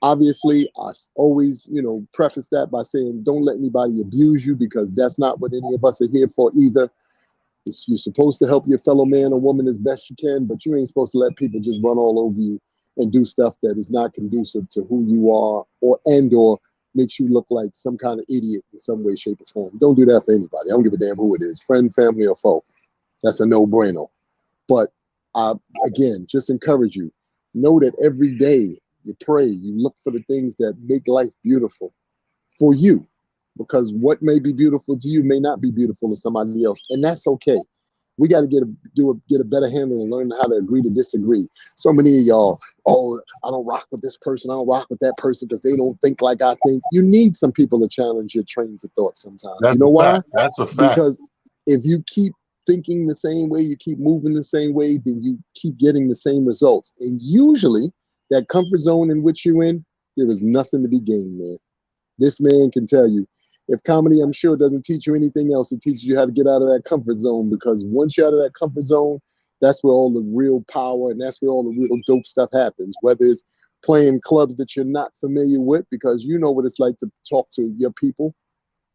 B: obviously, I always, preface that by saying, don't let anybody abuse you, because that's not what any of us are here for either. You're supposed to help your fellow man or woman as best you can, but you ain't supposed to let people just run all over you and do stuff that is not conducive to who you are, or makes you look like some kind of idiot in some way, shape, or form. Don't do that for anybody. I don't give a damn who it is, friend, family, or foe. That's a no-brainer. But I, again, just encourage you. Know that every day you pray, you look for the things that make life beautiful for you, because what may be beautiful to you may not be beautiful to somebody else, and that's okay. We got to get a better handle and learn how to agree to disagree. So many of y'all, oh, I don't rock with this person, I don't rock with that person because they don't think like I think. You need some people to challenge your trains of thought sometimes. You
A: That's
B: know
A: a
B: why?
A: fact. That's a fact.
B: Because if you keep thinking the same way, you keep moving the same way, then you keep getting the same results. And usually, that comfort zone in which you're in, there is nothing to be gained there. This man can tell you. If comedy, I'm sure, doesn't teach you anything else, it teaches you how to get out of that comfort zone, because once you're out of that comfort zone, that's where all the real power and that's where all the real dope stuff happens. Whether it's playing clubs that you're not familiar with, because you know what it's like to talk to your people,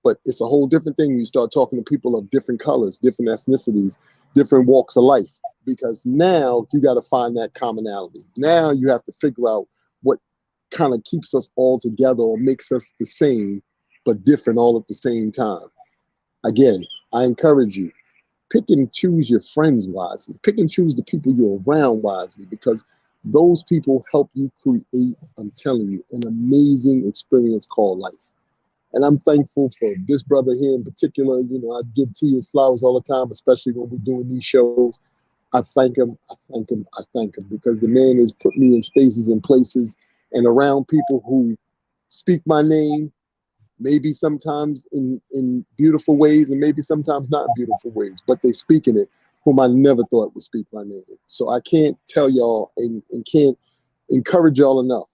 B: but it's a whole different thing when you start talking to people of different colors, different ethnicities, different walks of life, because now you got to find that commonality. Now you have to figure out what kind of keeps us all together or makes us the same but different all at the same time. Again, I encourage you, pick and choose your friends wisely. Pick and choose the people you're around wisely, because those people help you create, I'm telling you, an amazing experience called life. And I'm thankful for this brother here in particular. You know, I give T his flowers all the time, especially when we're doing these shows. I thank him. I thank him. I thank him because the man has put me in spaces and places and around people who speak my name, maybe sometimes in beautiful ways and maybe sometimes not in beautiful ways, but they speak in it, whom I never thought would speak my name. So I can't tell y'all and can't encourage y'all enough.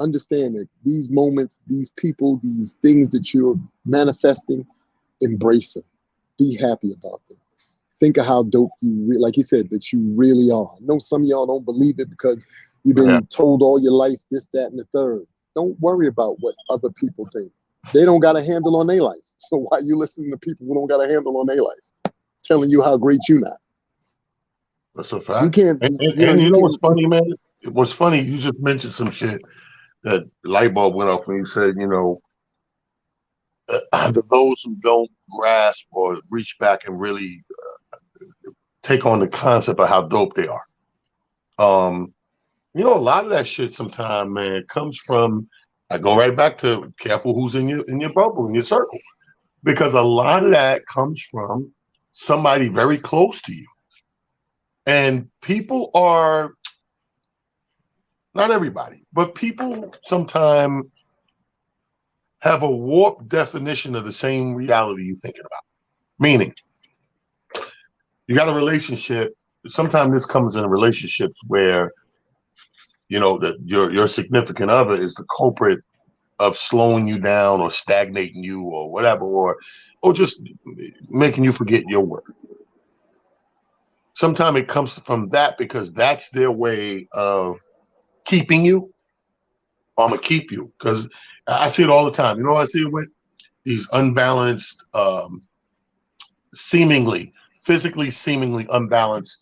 B: Understand that these moments, these people, these things that you're manifesting, embrace them. Be happy about them. Think of how dope like you said, that you really are. I know some of y'all don't believe it because you've
A: Yeah.
B: been told all your life this, that, and the third. Don't worry about what other people think. They don't got a handle on their life. So why you listening to people who don't got a handle on their life, telling you how great you not?
A: That's a
B: You
A: fact.
B: can't,
A: And, and,
B: you know,
A: and
B: you
A: you know what's
B: can.
A: funny, man? It was funny. You just mentioned some shit that light bulb went off when you said, to those who don't grasp or reach back and really take on the concept of how dope they are. Um, a lot of that shit sometimes, man, comes from. I go right back to careful who's in your bubble, in your circle, because a lot of that comes from somebody very close to you, and people are not everybody, but people sometimes have a warped definition of the same reality you're thinking about. Meaning, you got a relationship. Sometimes this comes in relationships where that your significant other is the culprit of slowing you down or stagnating you or whatever, or just making you forget your worth. Sometimes it comes from that because that's their way of keeping you. I'm gonna keep you because I see it all the time. You know, I see it with these unbalanced, seemingly physically seemingly unbalanced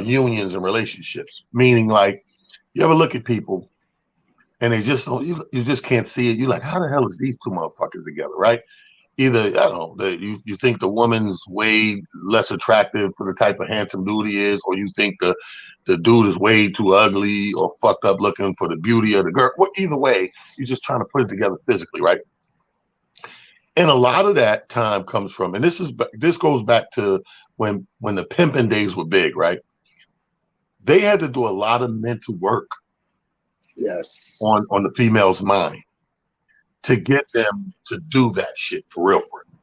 A: unions and relationships. Meaning, like, you ever look at people and they just don't, you just can't see it. You're like, how the hell is these two motherfuckers together, right? Either I don't know that you think the woman's way less attractive for the type of handsome dude he is, or you think the dude is way too ugly or fucked up looking for the beauty of the girl. Well, either way, you're just trying to put it together physically, right? And a lot of that time comes from, and this goes back to when the pimping days were big, right? They had to do a lot of mental work
B: Yes.
A: on the female's mind to get them to do that shit for real, for real.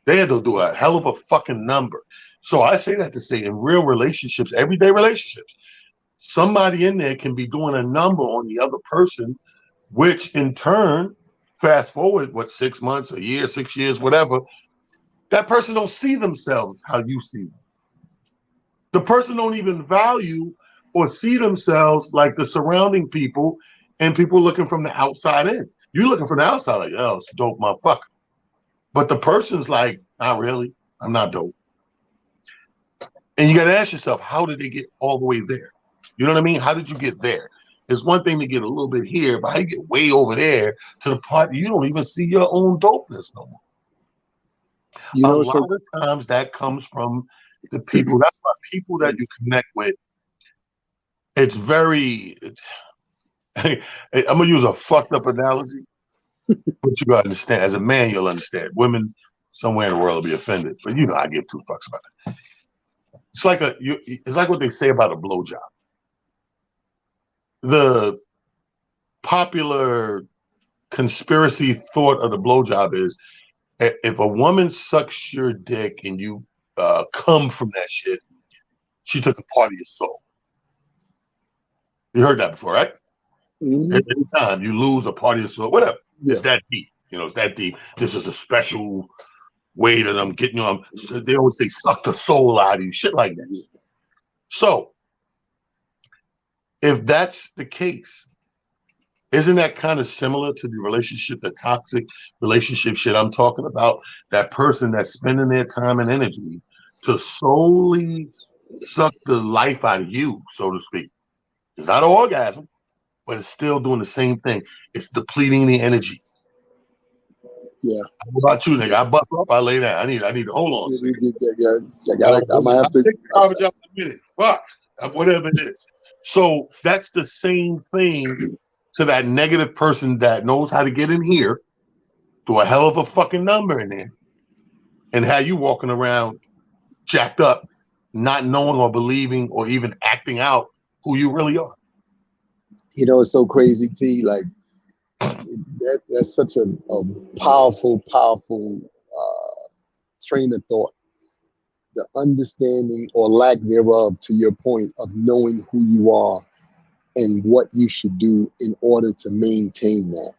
A: They had to do a hell of a fucking number. So I say that to say, in real relationships, everyday relationships, somebody in there can be doing a number on the other person, which in turn, fast forward, 6 months, a year, 6 years, whatever, that person don't see themselves how you see them. The person don't even value or see themselves like the surrounding people and people looking from the outside in. You looking from the outside like, oh, it's a dope motherfucker. But the person's like, not really. I'm not dope. And you got to ask yourself, how did they get all the way there? You know what I mean? How did you get there? It's one thing to get a little bit here, but how you get way over there to the part that you don't even see your own dopeness no more.
B: You
A: A
B: know,
A: lot
B: so
A: of times that comes from the people. That's why people that you connect with, it's very, I'm going to use a fucked up analogy, but you got to understand. As a man, you'll understand. Women somewhere in the world will be offended, but I give two fucks about it. It's like what they say about a blowjob. The popular conspiracy thought of the blowjob is if a woman sucks your dick and you come from that shit, she took a part of your soul. You heard that before, right?
B: mhm,
A: Anytime you lose a part of your soul, whatever,
B: yeah,
A: it's that deep. It's that deep. This is a special way that I'm getting you. They always say suck the soul out of you, shit like that. So if that's the case, isn't that kind of similar to the relationship, the toxic relationship shit I'm talking about? That person that's spending their time and energy to solely suck the life out of you, so to speak. It's not an orgasm, but it's still doing the same thing. It's depleting the energy.
B: yeah.
A: How about you, nigga? I bust up, I lay down. I need to hold on a second.
B: I might have
A: I'll
B: to.
A: take the garbage out in a minute. Fuck. Whatever it is. So that's the same thing to that negative person that knows how to get in here threw a hell of a fucking number in there and had you walking around jacked up, not knowing or believing or even acting out who you really are.
B: You know, it's so crazy, T. Like that's such a powerful train of thought. The understanding or lack thereof, to your point, of knowing who you are and what you should do in order to maintain that.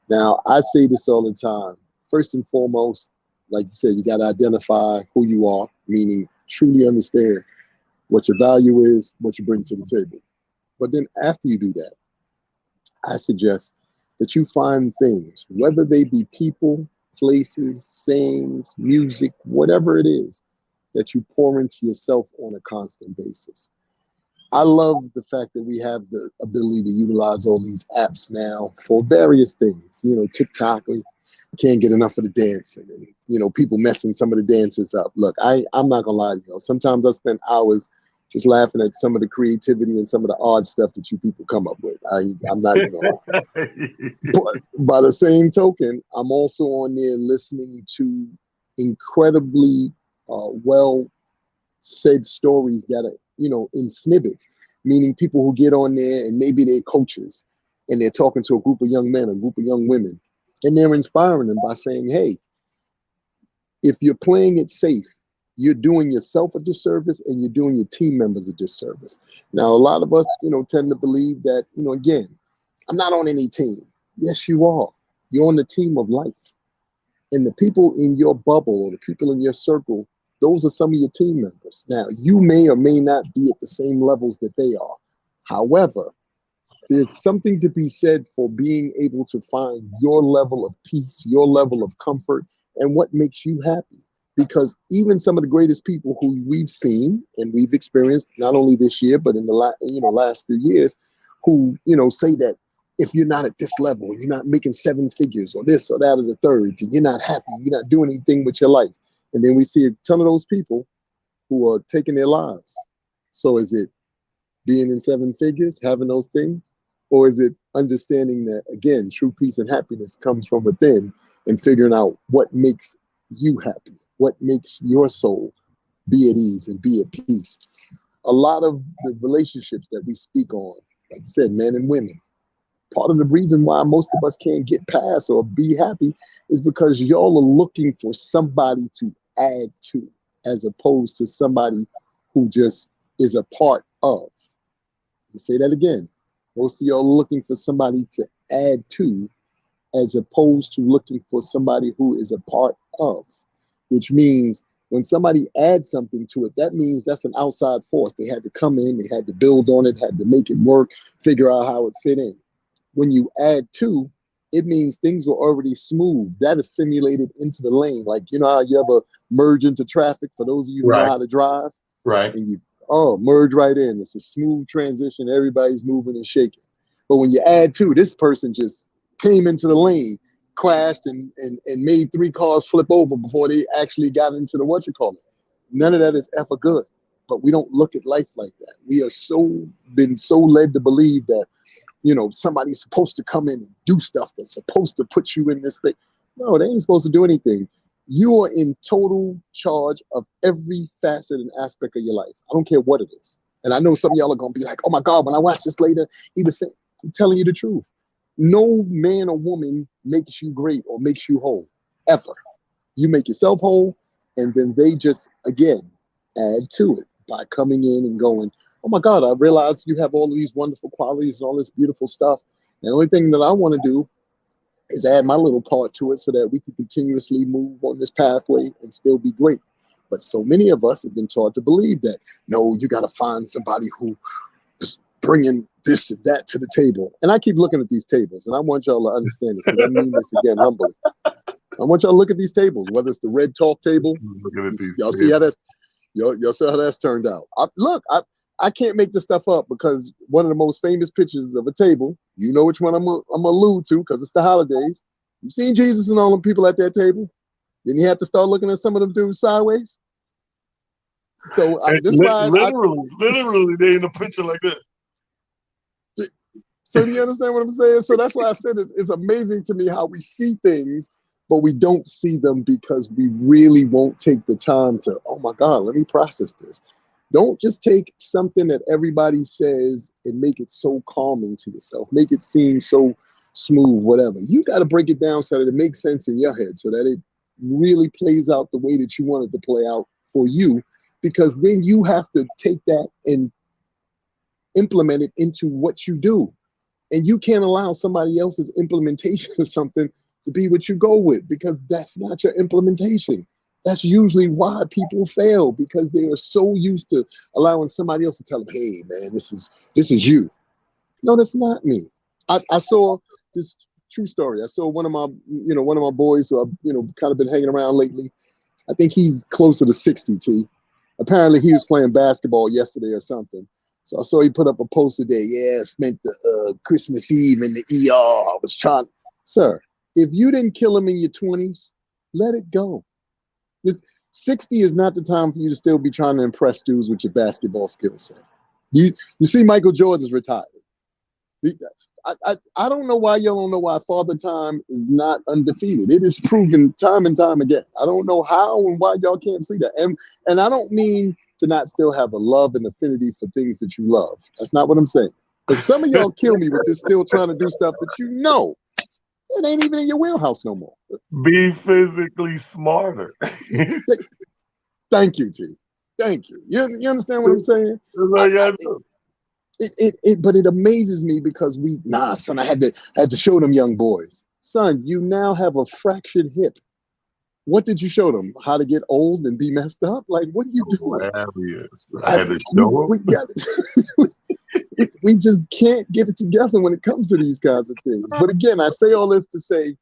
B: Now, I say this all the time. First and foremost, like you said, you got to identify who you are, meaning truly understand what your value is, what you bring to the table. But then after you do that, I suggest that you find things, whether they be people, places, sayings, music, whatever it is, that you pour into yourself on a constant basis. I love the fact that we have the ability to utilize all these apps now for various things. You know, TikTok, we can't get enough of the dancing, and you know, people messing some of the dances up. Look, I'm not gonna lie to you. Sometimes I spend hours just laughing at some of the creativity and some of the odd stuff that you people come up with. I'm not even gonna lie. But by the same token, I'm also on there listening to incredibly well said stories that are, you know, in snippets, meaning people who get on there and maybe they're coaches and they're talking to a group of young men, a group of young women, and they're inspiring them by saying, hey, if you're playing it safe, you're doing yourself a disservice and you're doing your team members a disservice. Now, a lot of us, you know, tend to believe that, you know, again, I'm not on any team. Yes, you are. You're on the team of life. And the people in your bubble or the people in your circle, those are some of your team members. Now, you may or may not be at the same levels that they are. However, there's something to be said for being able to find your level of peace, your level of comfort, and what makes you happy. Because even some of the greatest people who we've seen and we've experienced, not only this year, but in the last few years, who, you know, say that if you're not at this level, you're not making seven figures or this or that or the third, you're not happy, you're not doing anything with your life. And then we see a ton of those people who are taking their lives. So is it being in seven figures, having those things? Or is it understanding that, again, true peace and happiness comes from within and figuring out what makes you happy, what makes your soul be at ease and be at peace? A lot of the relationships that we speak on, like you said, men and women, part of the reason why most of us can't get past or be happy is because y'all are looking for somebody to add to, as opposed to somebody who just is a part of. I'll say that again. Most of y'all are looking for somebody to add to, as opposed to looking for somebody who is a part of, which means when somebody adds something to it, that means that's an outside force. They had to come in, they had to build on it, had to make it work, figure out how it fit in. When you add to, it means things were already smooth. That is simulated into the lane. Like, you know how you ever merge into traffic, for those of you who know how to drive?
A: Right.
B: And you, merge right in. It's a smooth transition. Everybody's moving and shaking. But when you add to, this person just came into the lane, crashed, and made three cars flip over before they actually got into the what you call it. None of that is ever good. But we don't look at life like that. We are been so led to believe that, you know, somebody's supposed to come in and do stuff that's supposed to put you in this space. No, they ain't supposed to do anything. You are in total charge of every facet and aspect of your life. I don't care what it is. And I know some of y'all are going to be like, oh my God, when I watch this later, he was saying, I'm telling you the truth. No man or woman makes you great or makes you whole, ever. You make yourself whole, and then they just, again, add to it by coming in and going, oh my God, I realize you have all of these wonderful qualities and all this beautiful stuff. And the only thing that I want to do is add my little part to it so that we can continuously move on this pathway and still be great. But so many of us have been taught to believe that, no, you got to find somebody who is bringing this and that to the table. And I keep looking at these tables, and I want y'all to understand this, because I mean this again humbly. I want y'all to look at these tables, whether it's the red talk table. Y'all see how that's y'all see how that's turned out. I can't make this stuff up, because one of the most famous pictures of a table, you know which one I'm gonna allude to, because it's the holidays. You've seen Jesus and all them people at that table. Then you have to start looking at some of them dudes sideways. So
A: literally, they in a picture like this.
B: So you understand what I'm saying? So that's why I said it's amazing to me how we see things but we don't see them because we really won't take the time to, oh my God, let me process this. Don't just take something that everybody says and make it so calming to yourself, make it seem so smooth, whatever. You got to break it down so that it makes sense in your head, so that it really plays out the way that you want it to play out for you, because then you have to take that and implement it into what you do. And you can't allow somebody else's implementation of something to be what you go with, because that's not your implementation. That's usually why people fail, because they are so used to allowing somebody else to tell them, hey man, this is you. No, that's not me. I saw this true story. I saw one of my boys who I've, kind of been hanging around lately. I think he's closer to 60, T. Apparently he was playing basketball yesterday or something. So I saw he put up a post today. Yeah, I spent the Christmas Eve in the ER. I was trying. Sir, if you didn't kill him in your 20s, let it go. This 60 is not the time for you to still be trying to impress dudes with your basketball skill set. You see Michael Jordan's retired. I don't know why y'all don't know why Father Time is not undefeated. It is proven time and time again. I don't know how and why y'all can't see that. And I don't mean to not still have a love and affinity for things that you love. That's not what I'm saying. But some of y'all kill me with this still trying to do stuff that it ain't even in your wheelhouse no more.
A: Be physically smarter.
B: Thank you, T. Thank you. You understand what I'm saying? But it amazes me because son, I had to show them young boys. Son, you now have a fractured hip. What did you show them? How to get old and be messed up? Like, what are you doing?
A: Hilarious. I had to show them.
B: We just can't get it together when it comes to these kinds of things. But again, I say all this to say,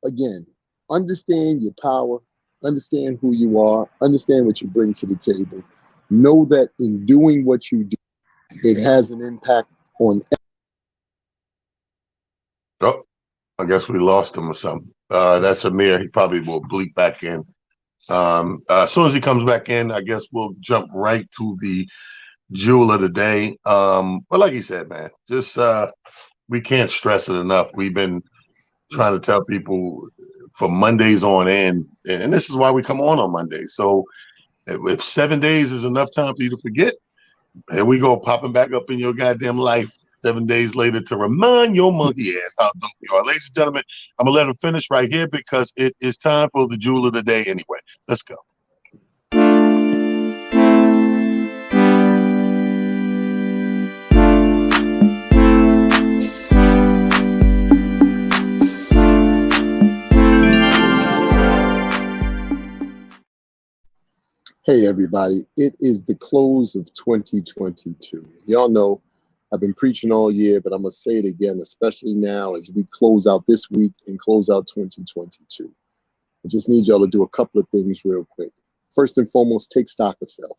B: again, understand your power, understand who you are, understand what you bring to the table. Know that in doing what you do, it has an impact on.
A: Oh, I guess we lost him or something. That's Amir. He probably will bleep back in. As soon as he comes back in, I guess we'll jump right to the jewel of the day. But like he said, man, just we can't stress it enough. We've been trying to tell people for Mondays on end, and this is why we come on Mondays. So if 7 days is enough time for you to forget, here we go, popping back up in your goddamn life 7 days later to remind your monkey ass how dope you are. Ladies and gentlemen, I'm going to let him finish right here because it is time for the jewel of the day anyway. Let's go.
B: Hey, everybody. It is the close of 2022. Y'all know I've been preaching all year, but I'm going to say it again, especially now as we close out this week and close out 2022. I just need y'all to do a couple of things real quick. First and foremost, take stock of self.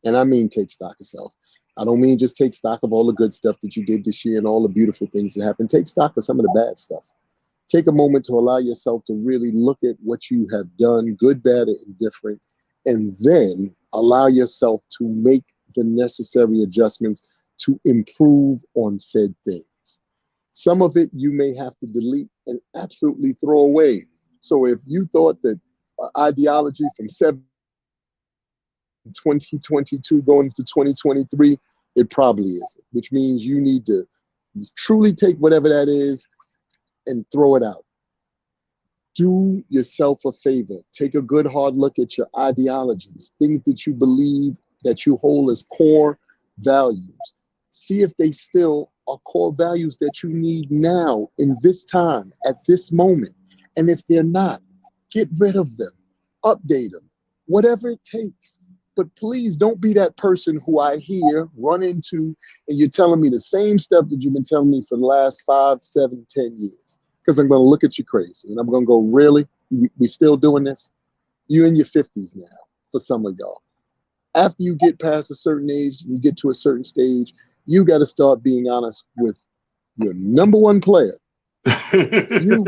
B: And I mean take stock of self. I don't mean just take stock of all the good stuff that you did this year and all the beautiful things that happened. Take stock of some of the bad stuff. Take a moment to allow yourself to really look at what you have done, good, bad, and indifferent, and then allow yourself to make the necessary adjustments to improve on said things. Some of it you may have to delete and absolutely throw away. So if you thought that ideology from 2022 going into 2023, it probably isn't, which means you need to truly take whatever that is and throw it out. Do yourself a favor. Take a good hard look at your ideologies, things that you believe that you hold as core values. See if they still are core values that you need now in this time, at this moment. And if they're not, get rid of them, update them, whatever it takes. But please don't be that person who I hear run into and you're telling me the same stuff that you've been telling me for the last 5, 7, 10 years. Because I'm going to look at you crazy and I'm going to go, really? We still doing this? You're in your 50s now for some of y'all. After you get past a certain age, you get to a certain stage, you got to start being honest with your number one player. You.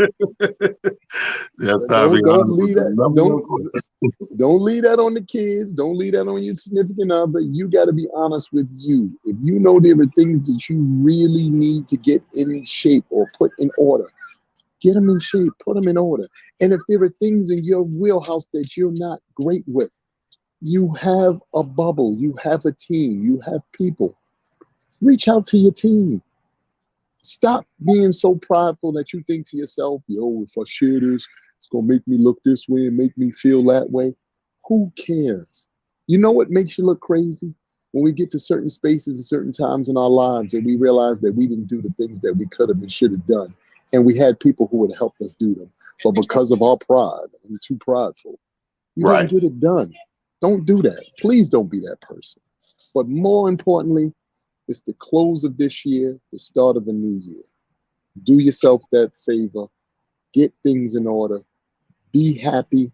B: Don't leave that on the kids. Don't leave that on your significant other. You got to be honest with you. If you know there are things that you really need to get in shape or put in order, Get them in shape, put them in order. And if there are things in your wheelhouse that you're not great with, you have a bubble, you have a team, you have people. Reach out to your team. Stop being so prideful that you think to yourself, yo, if I share this, it's going to make me look this way and make me feel that way. Who cares? You know what makes you look crazy? When we get to certain spaces and certain times in our lives and we realize that we didn't do the things that we could have and should have done. And we had people who would have helped us do them. But because of our pride, I'm too prideful. You didn't
A: Right.
B: get it done. Don't do that. Please don't be that person. But more importantly, it's the close of this year, the start of a new year. Do yourself that favor. Get things in order. Be happy.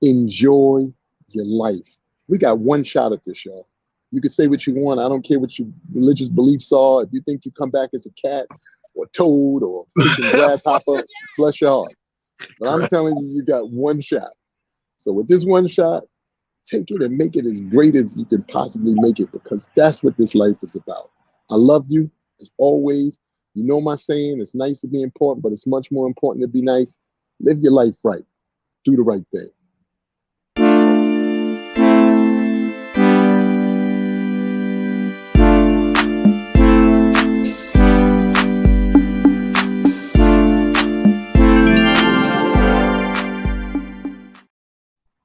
B: Enjoy your life. We got one shot at this, y'all. You can say what you want. I don't care what your religious beliefs are. If you think you come back as a cat or a toad or a freaking grasshopper, bless your heart. But I'm telling you, you got one shot. So with this one shot, take it and make it as great as you can possibly make it, because that's what this life is about. I love you as always. You know my saying, it's nice to be important, but it's much more important to be nice. Live your life right. Do the right thing.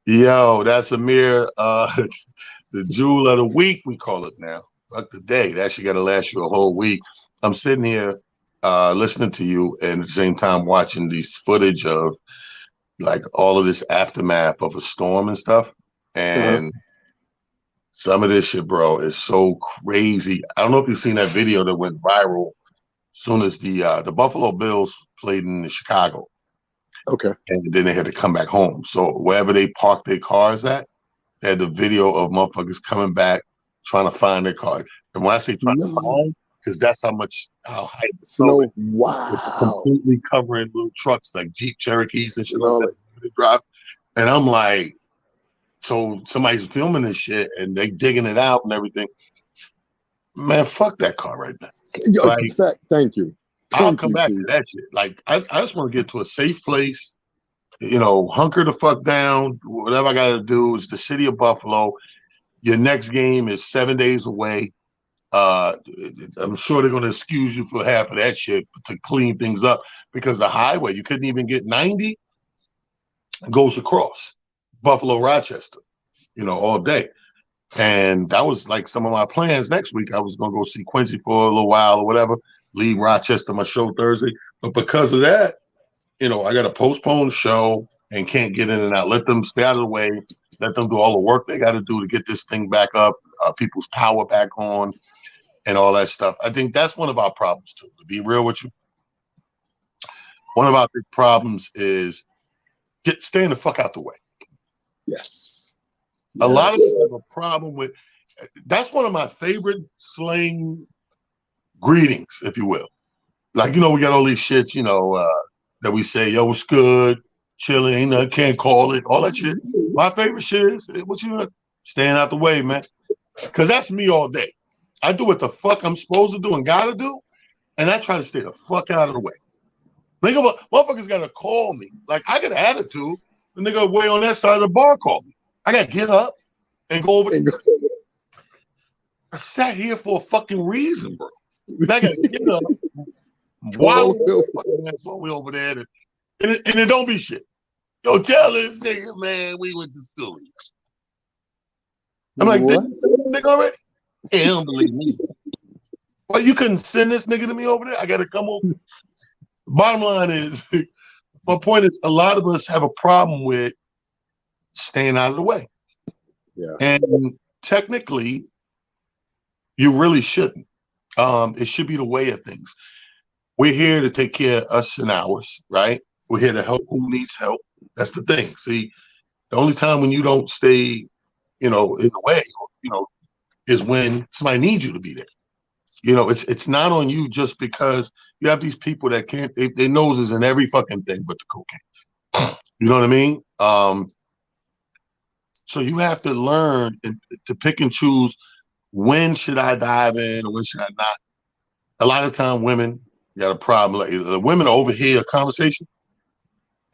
A: Yo, that's Amir, the jewel of the week, we call it now. Fuck the day. That shit got to last you a whole week. I'm sitting here listening to you and at the same time watching these footage of like all of this aftermath of a storm and stuff. And some of this shit, bro, is so crazy. I don't know if you've seen that video that went viral as soon as the Buffalo Bills played in Chicago.
B: Okay.
A: And then they had to come back home. So wherever they parked their cars at, they had the video of motherfuckers coming back trying to find their car. And when I say trying to find, because that's how high the snow is. It's
B: Wow.
A: completely covering little trucks like Jeep Cherokees and shit like that. Drive. And I'm like, so somebody's filming this shit and they digging it out and everything. Man, fuck that car right now.
B: Like, thank you.
A: I'll come back to that shit. Like, I just want to get to a safe place, you know, hunker the fuck down. Whatever I got to do. Is the city of Buffalo. Your next game is 7 days away. I'm sure they're going to excuse you for half of that shit to clean things up, because the highway, you couldn't even get 90, goes across Buffalo, Rochester, you know, all day. And that was like some of my plans next week. I was going to go see Quincy for a little while or whatever, leave Rochester, my show Thursday. But because of that, you know, I got to postpone the show and can't get in and out. Let them stay out of the way. Let them do all the work they got to do to get this thing back up, people's power back on, and all that stuff. I think that's one of our problems too. To be real with you, one of our big problems is staying the fuck out the way.
B: Yes.
A: A lot of people have a problem with. That's one of my favorite slang greetings, if you will. Like, you know, we got all these shits, you know, that we say, yo, what's good? Chilling, ain't nothing, can't call it, all that shit. My favorite shit is, what you staying out the way, man. Because that's me all day. I do what the fuck I'm supposed to do and gotta do, and I try to stay the fuck out of the way. Think about motherfuckers gotta call me. Like, I got an attitude, the nigga way on that side of the bar called me. I gotta get up and go over. I sat here for a fucking reason, bro. I gotta get up. While we over there, and it don't be shit. Yo, tell this nigga, man, we went to school. I'm like, did you send this nigga already? Yeah, he don't believe me. Well, you couldn't send this nigga to me over there? I got to come over. Bottom line is, my point is, a lot of us have a problem with staying out of the way.
B: Yeah.
A: And technically, you really shouldn't. It should be the way of things. We're here to take care of us and ours, right? We're here to help who needs help. That's the thing. See, the only time when you don't stay, you know, in the way, you know, is when somebody needs you to be there. You know, it's not on you just because you have these people that can't, their noses in every fucking thing but the cocaine. You know what I mean? So you have to learn to pick and choose, when should I dive in or when should I not? A lot of time women You got a problem. Like, the women overhear a conversation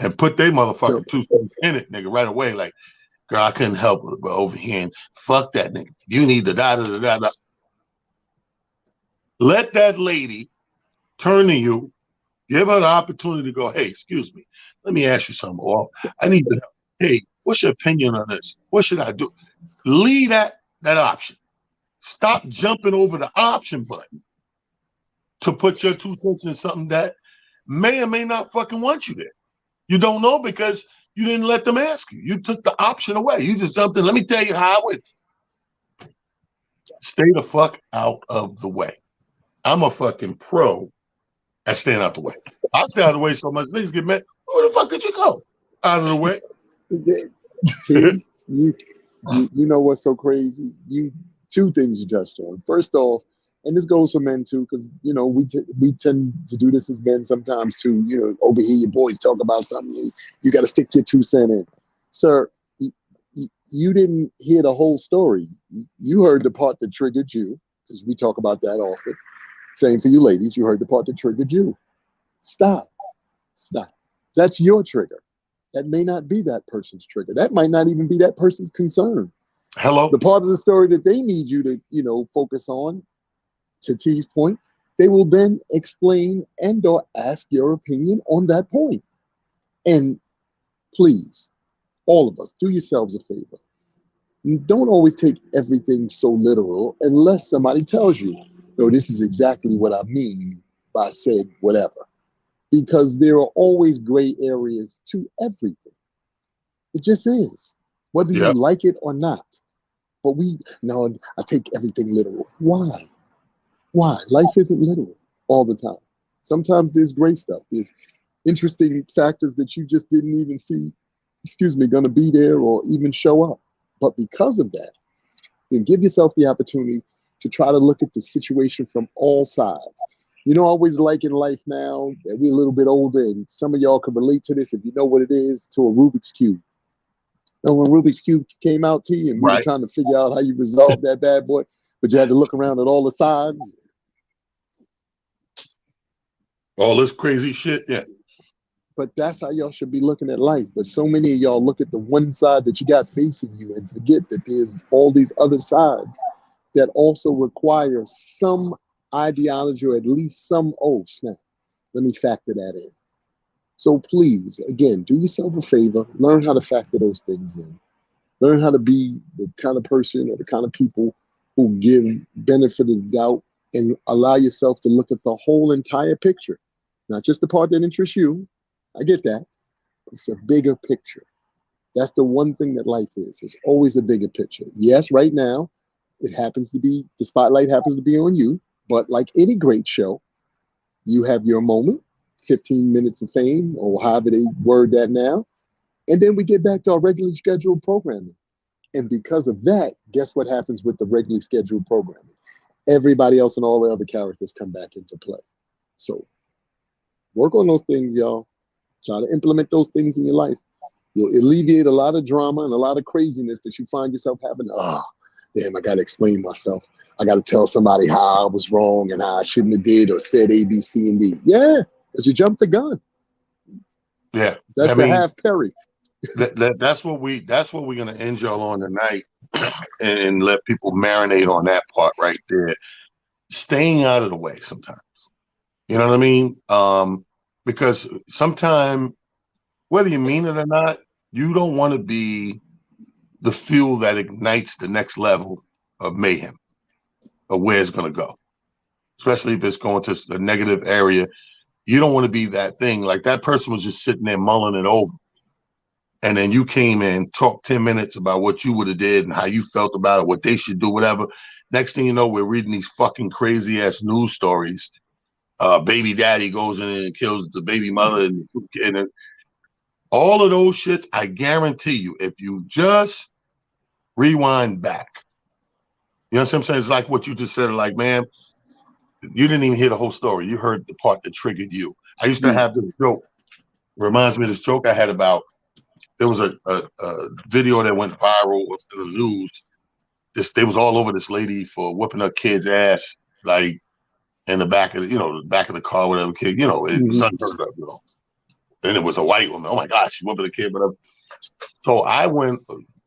A: and put their
B: So
A: motherfucking 2 cents in it, nigga, right away. Like, girl, I couldn't help it, but overhearing, fuck that nigga. You need the da da da da da. Let that lady turn to you, give her the opportunity to go, hey, excuse me, let me ask you something. Or I need to know, hey, what's your opinion on this? What should I do? Leave that option. Stop jumping over the option button to put your 2 cents in something that may or may not fucking want you there. You don't know because you didn't let them ask you. You took the option away. You just jumped in. Let me tell you how I would stay the fuck out of the way. I'm a fucking pro at staying out the way. I stay out of the way so much niggas get mad. Where the fuck did you go? Out of the way.
B: T, you know what's so crazy? You two things you touched on. First off, and this goes for men too, because you know we tend to do this as men sometimes too. You know, overhear your boys talk about something, you got to stick your 2 cent in, sir. You didn't hear the whole story. You heard the part that triggered you, because we talk about that often. Same for you ladies. You heard the part that triggered you. Stop. Stop. That's your trigger. That may not be that person's trigger. That might not even be that person's concern.
A: Hello?
B: The part of the story that they need you to, focus on, to T's point, they will then explain and or ask your opinion on that point. And please, all of us, do yourselves a favor. Don't always take everything so literal unless somebody tells you, no, this is exactly what I mean by said whatever. Because there are always gray areas to everything. It just is, whether you
A: Yep.
B: like it or not. But no, I take everything literal. Why? Why? Life isn't literal all the time. Sometimes there's great stuff. There's interesting factors that you just didn't even see, going to be there or even show up. But because of that, then give yourself the opportunity to try to look at the situation from all sides. I always like in life now that we're a little bit older, and some of y'all can relate to this if you know what it is, to a Rubik's Cube. And when Rubik's Cube came out to you and we were
A: Right.
B: trying to figure out how you resolve that bad boy, but you had to look around at all the sides.
A: All this crazy shit. Yeah.
B: But that's how y'all should be looking at life. But so many of y'all look at the one side that you got facing you and forget that there's all these other sides that also require some ideology, or at least some, oh snap, let me factor that in. So please, again, do yourself a favor, learn how to factor those things in. Learn how to be the kind of person or the kind of people who give benefit of the doubt and allow yourself to look at the whole entire picture, not just the part that interests you. I get that. It's a bigger picture. That's the one thing that life is. It's always a bigger picture. Yes, right now, the spotlight happens to be on you, but like any great show, you have your moment, 15 minutes of fame, or however they word that now. And then we get back to our regularly scheduled programming. And because of that, guess what happens with the regularly scheduled programming? Everybody else and all the other characters come back into play. So work on those things, y'all. Try to implement those things in your life. You'll alleviate a lot of drama and a lot of craziness that you find yourself having. Oh, damn, I got to explain myself. I got to tell somebody how I was wrong and how I shouldn't have did or said A, B, C, and D. Yeah, because you jumped the gun.
A: Yeah.
B: That's
A: I
B: the
A: mean,
B: half Perry.
A: that's what we're gonna end y'all on tonight, and let people marinate on that part right there. Staying out of the way sometimes. You know what I mean? Because sometimes, whether you mean it or not, you don't want to be the fuel that ignites the next level of mayhem, of where it's going to go. Especially if it's going to a negative area, you don't want to be that thing. Like that person was just sitting there mulling it over, and then you came in, talked 10 minutes about what you would have did and how you felt about it, what they should do, whatever. Next thing you know, we're reading these fucking crazy ass news stories. Baby daddy goes in and kills the baby mother, and all of those shits. I guarantee you, if you just rewind back, you know what I'm saying? It's like what you just said. Like, man, you didn't even hear the whole story. You heard the part that triggered you. I used to have this joke. Reminds me of this joke I had about. There was a video that went viral in the news. They was all over this lady for whooping her kid's ass, like, in the back of the back of the car, whatever kid, it was unheard of. And it was a white woman. Oh my gosh, she whooping the kid, whatever. So I went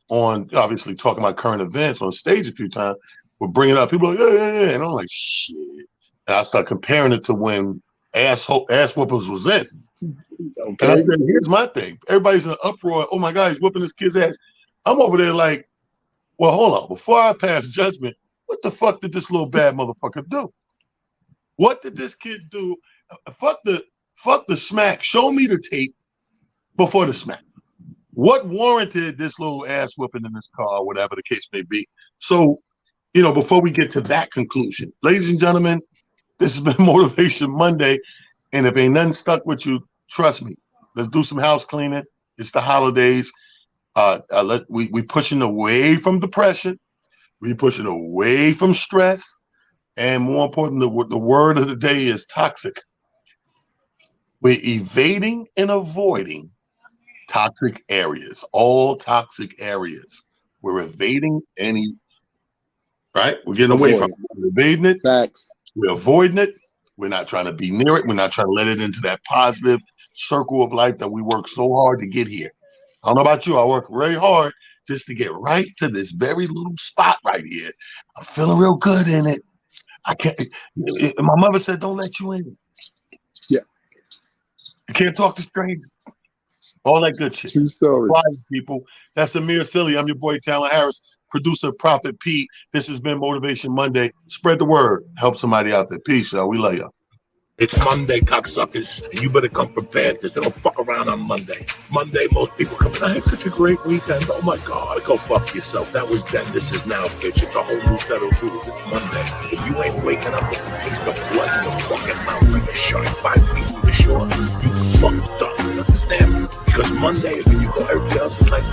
A: on, obviously talking about current events on stage a few times. We're bringing up people like, yeah, and I'm like, shit. And I start comparing it to when ass whoopers was in. Okay. And I said, here's my thing. Everybody's in an uproar. Oh my God, he's whooping this kid's ass. I'm over there like, well, hold on. Before I pass judgment, what the fuck did this little bad motherfucker do? What did this kid do? Fuck the smack. Show me the tape before the smack. What warranted this little ass whooping in this car, whatever the case may be? So, before we get to that conclusion, ladies and gentlemen, this has been Motivation Monday. And if ain't nothing stuck with you, trust me, let's do some house cleaning. It's the holidays. We pushing away from depression. We pushing away from stress. And more important, the word of the day is toxic. We're evading and avoiding toxic areas, all toxic areas. We're evading right? We're getting away from it. We're evading it.
B: Facts.
A: We're avoiding it. We're not trying to be near it. We're not trying to let it into that positive circle of life that we work so hard to get here. I don't know about you. I work very hard just to get right to this very little spot right here. I'm feeling real good in it. I can't. My mother said, "Don't let you in."
B: Yeah.
A: You can't talk to strangers. All that good shit.
B: True story.
A: Quiet, people. That's Amir Silly. I'm your boy, Talon Harris, producer, Prophet Pete. This has been Motivation Monday. Spread the word. Help somebody out there. Peace, y'all. We love y'all.
C: It's Monday, cocksuckers, and you better come prepared because they don't fuck around on Monday. Monday, most people come in, I had such a great weekend. Oh my God, go fuck yourself. That was then, this is now, bitch. It's a whole new set of rules. It's Monday. If you ain't waking up with a taste of blood in your fucking mouth like a shark 5 feet from the shore, you fucked up, you understand? Because Monday is when you go, everybody else is like,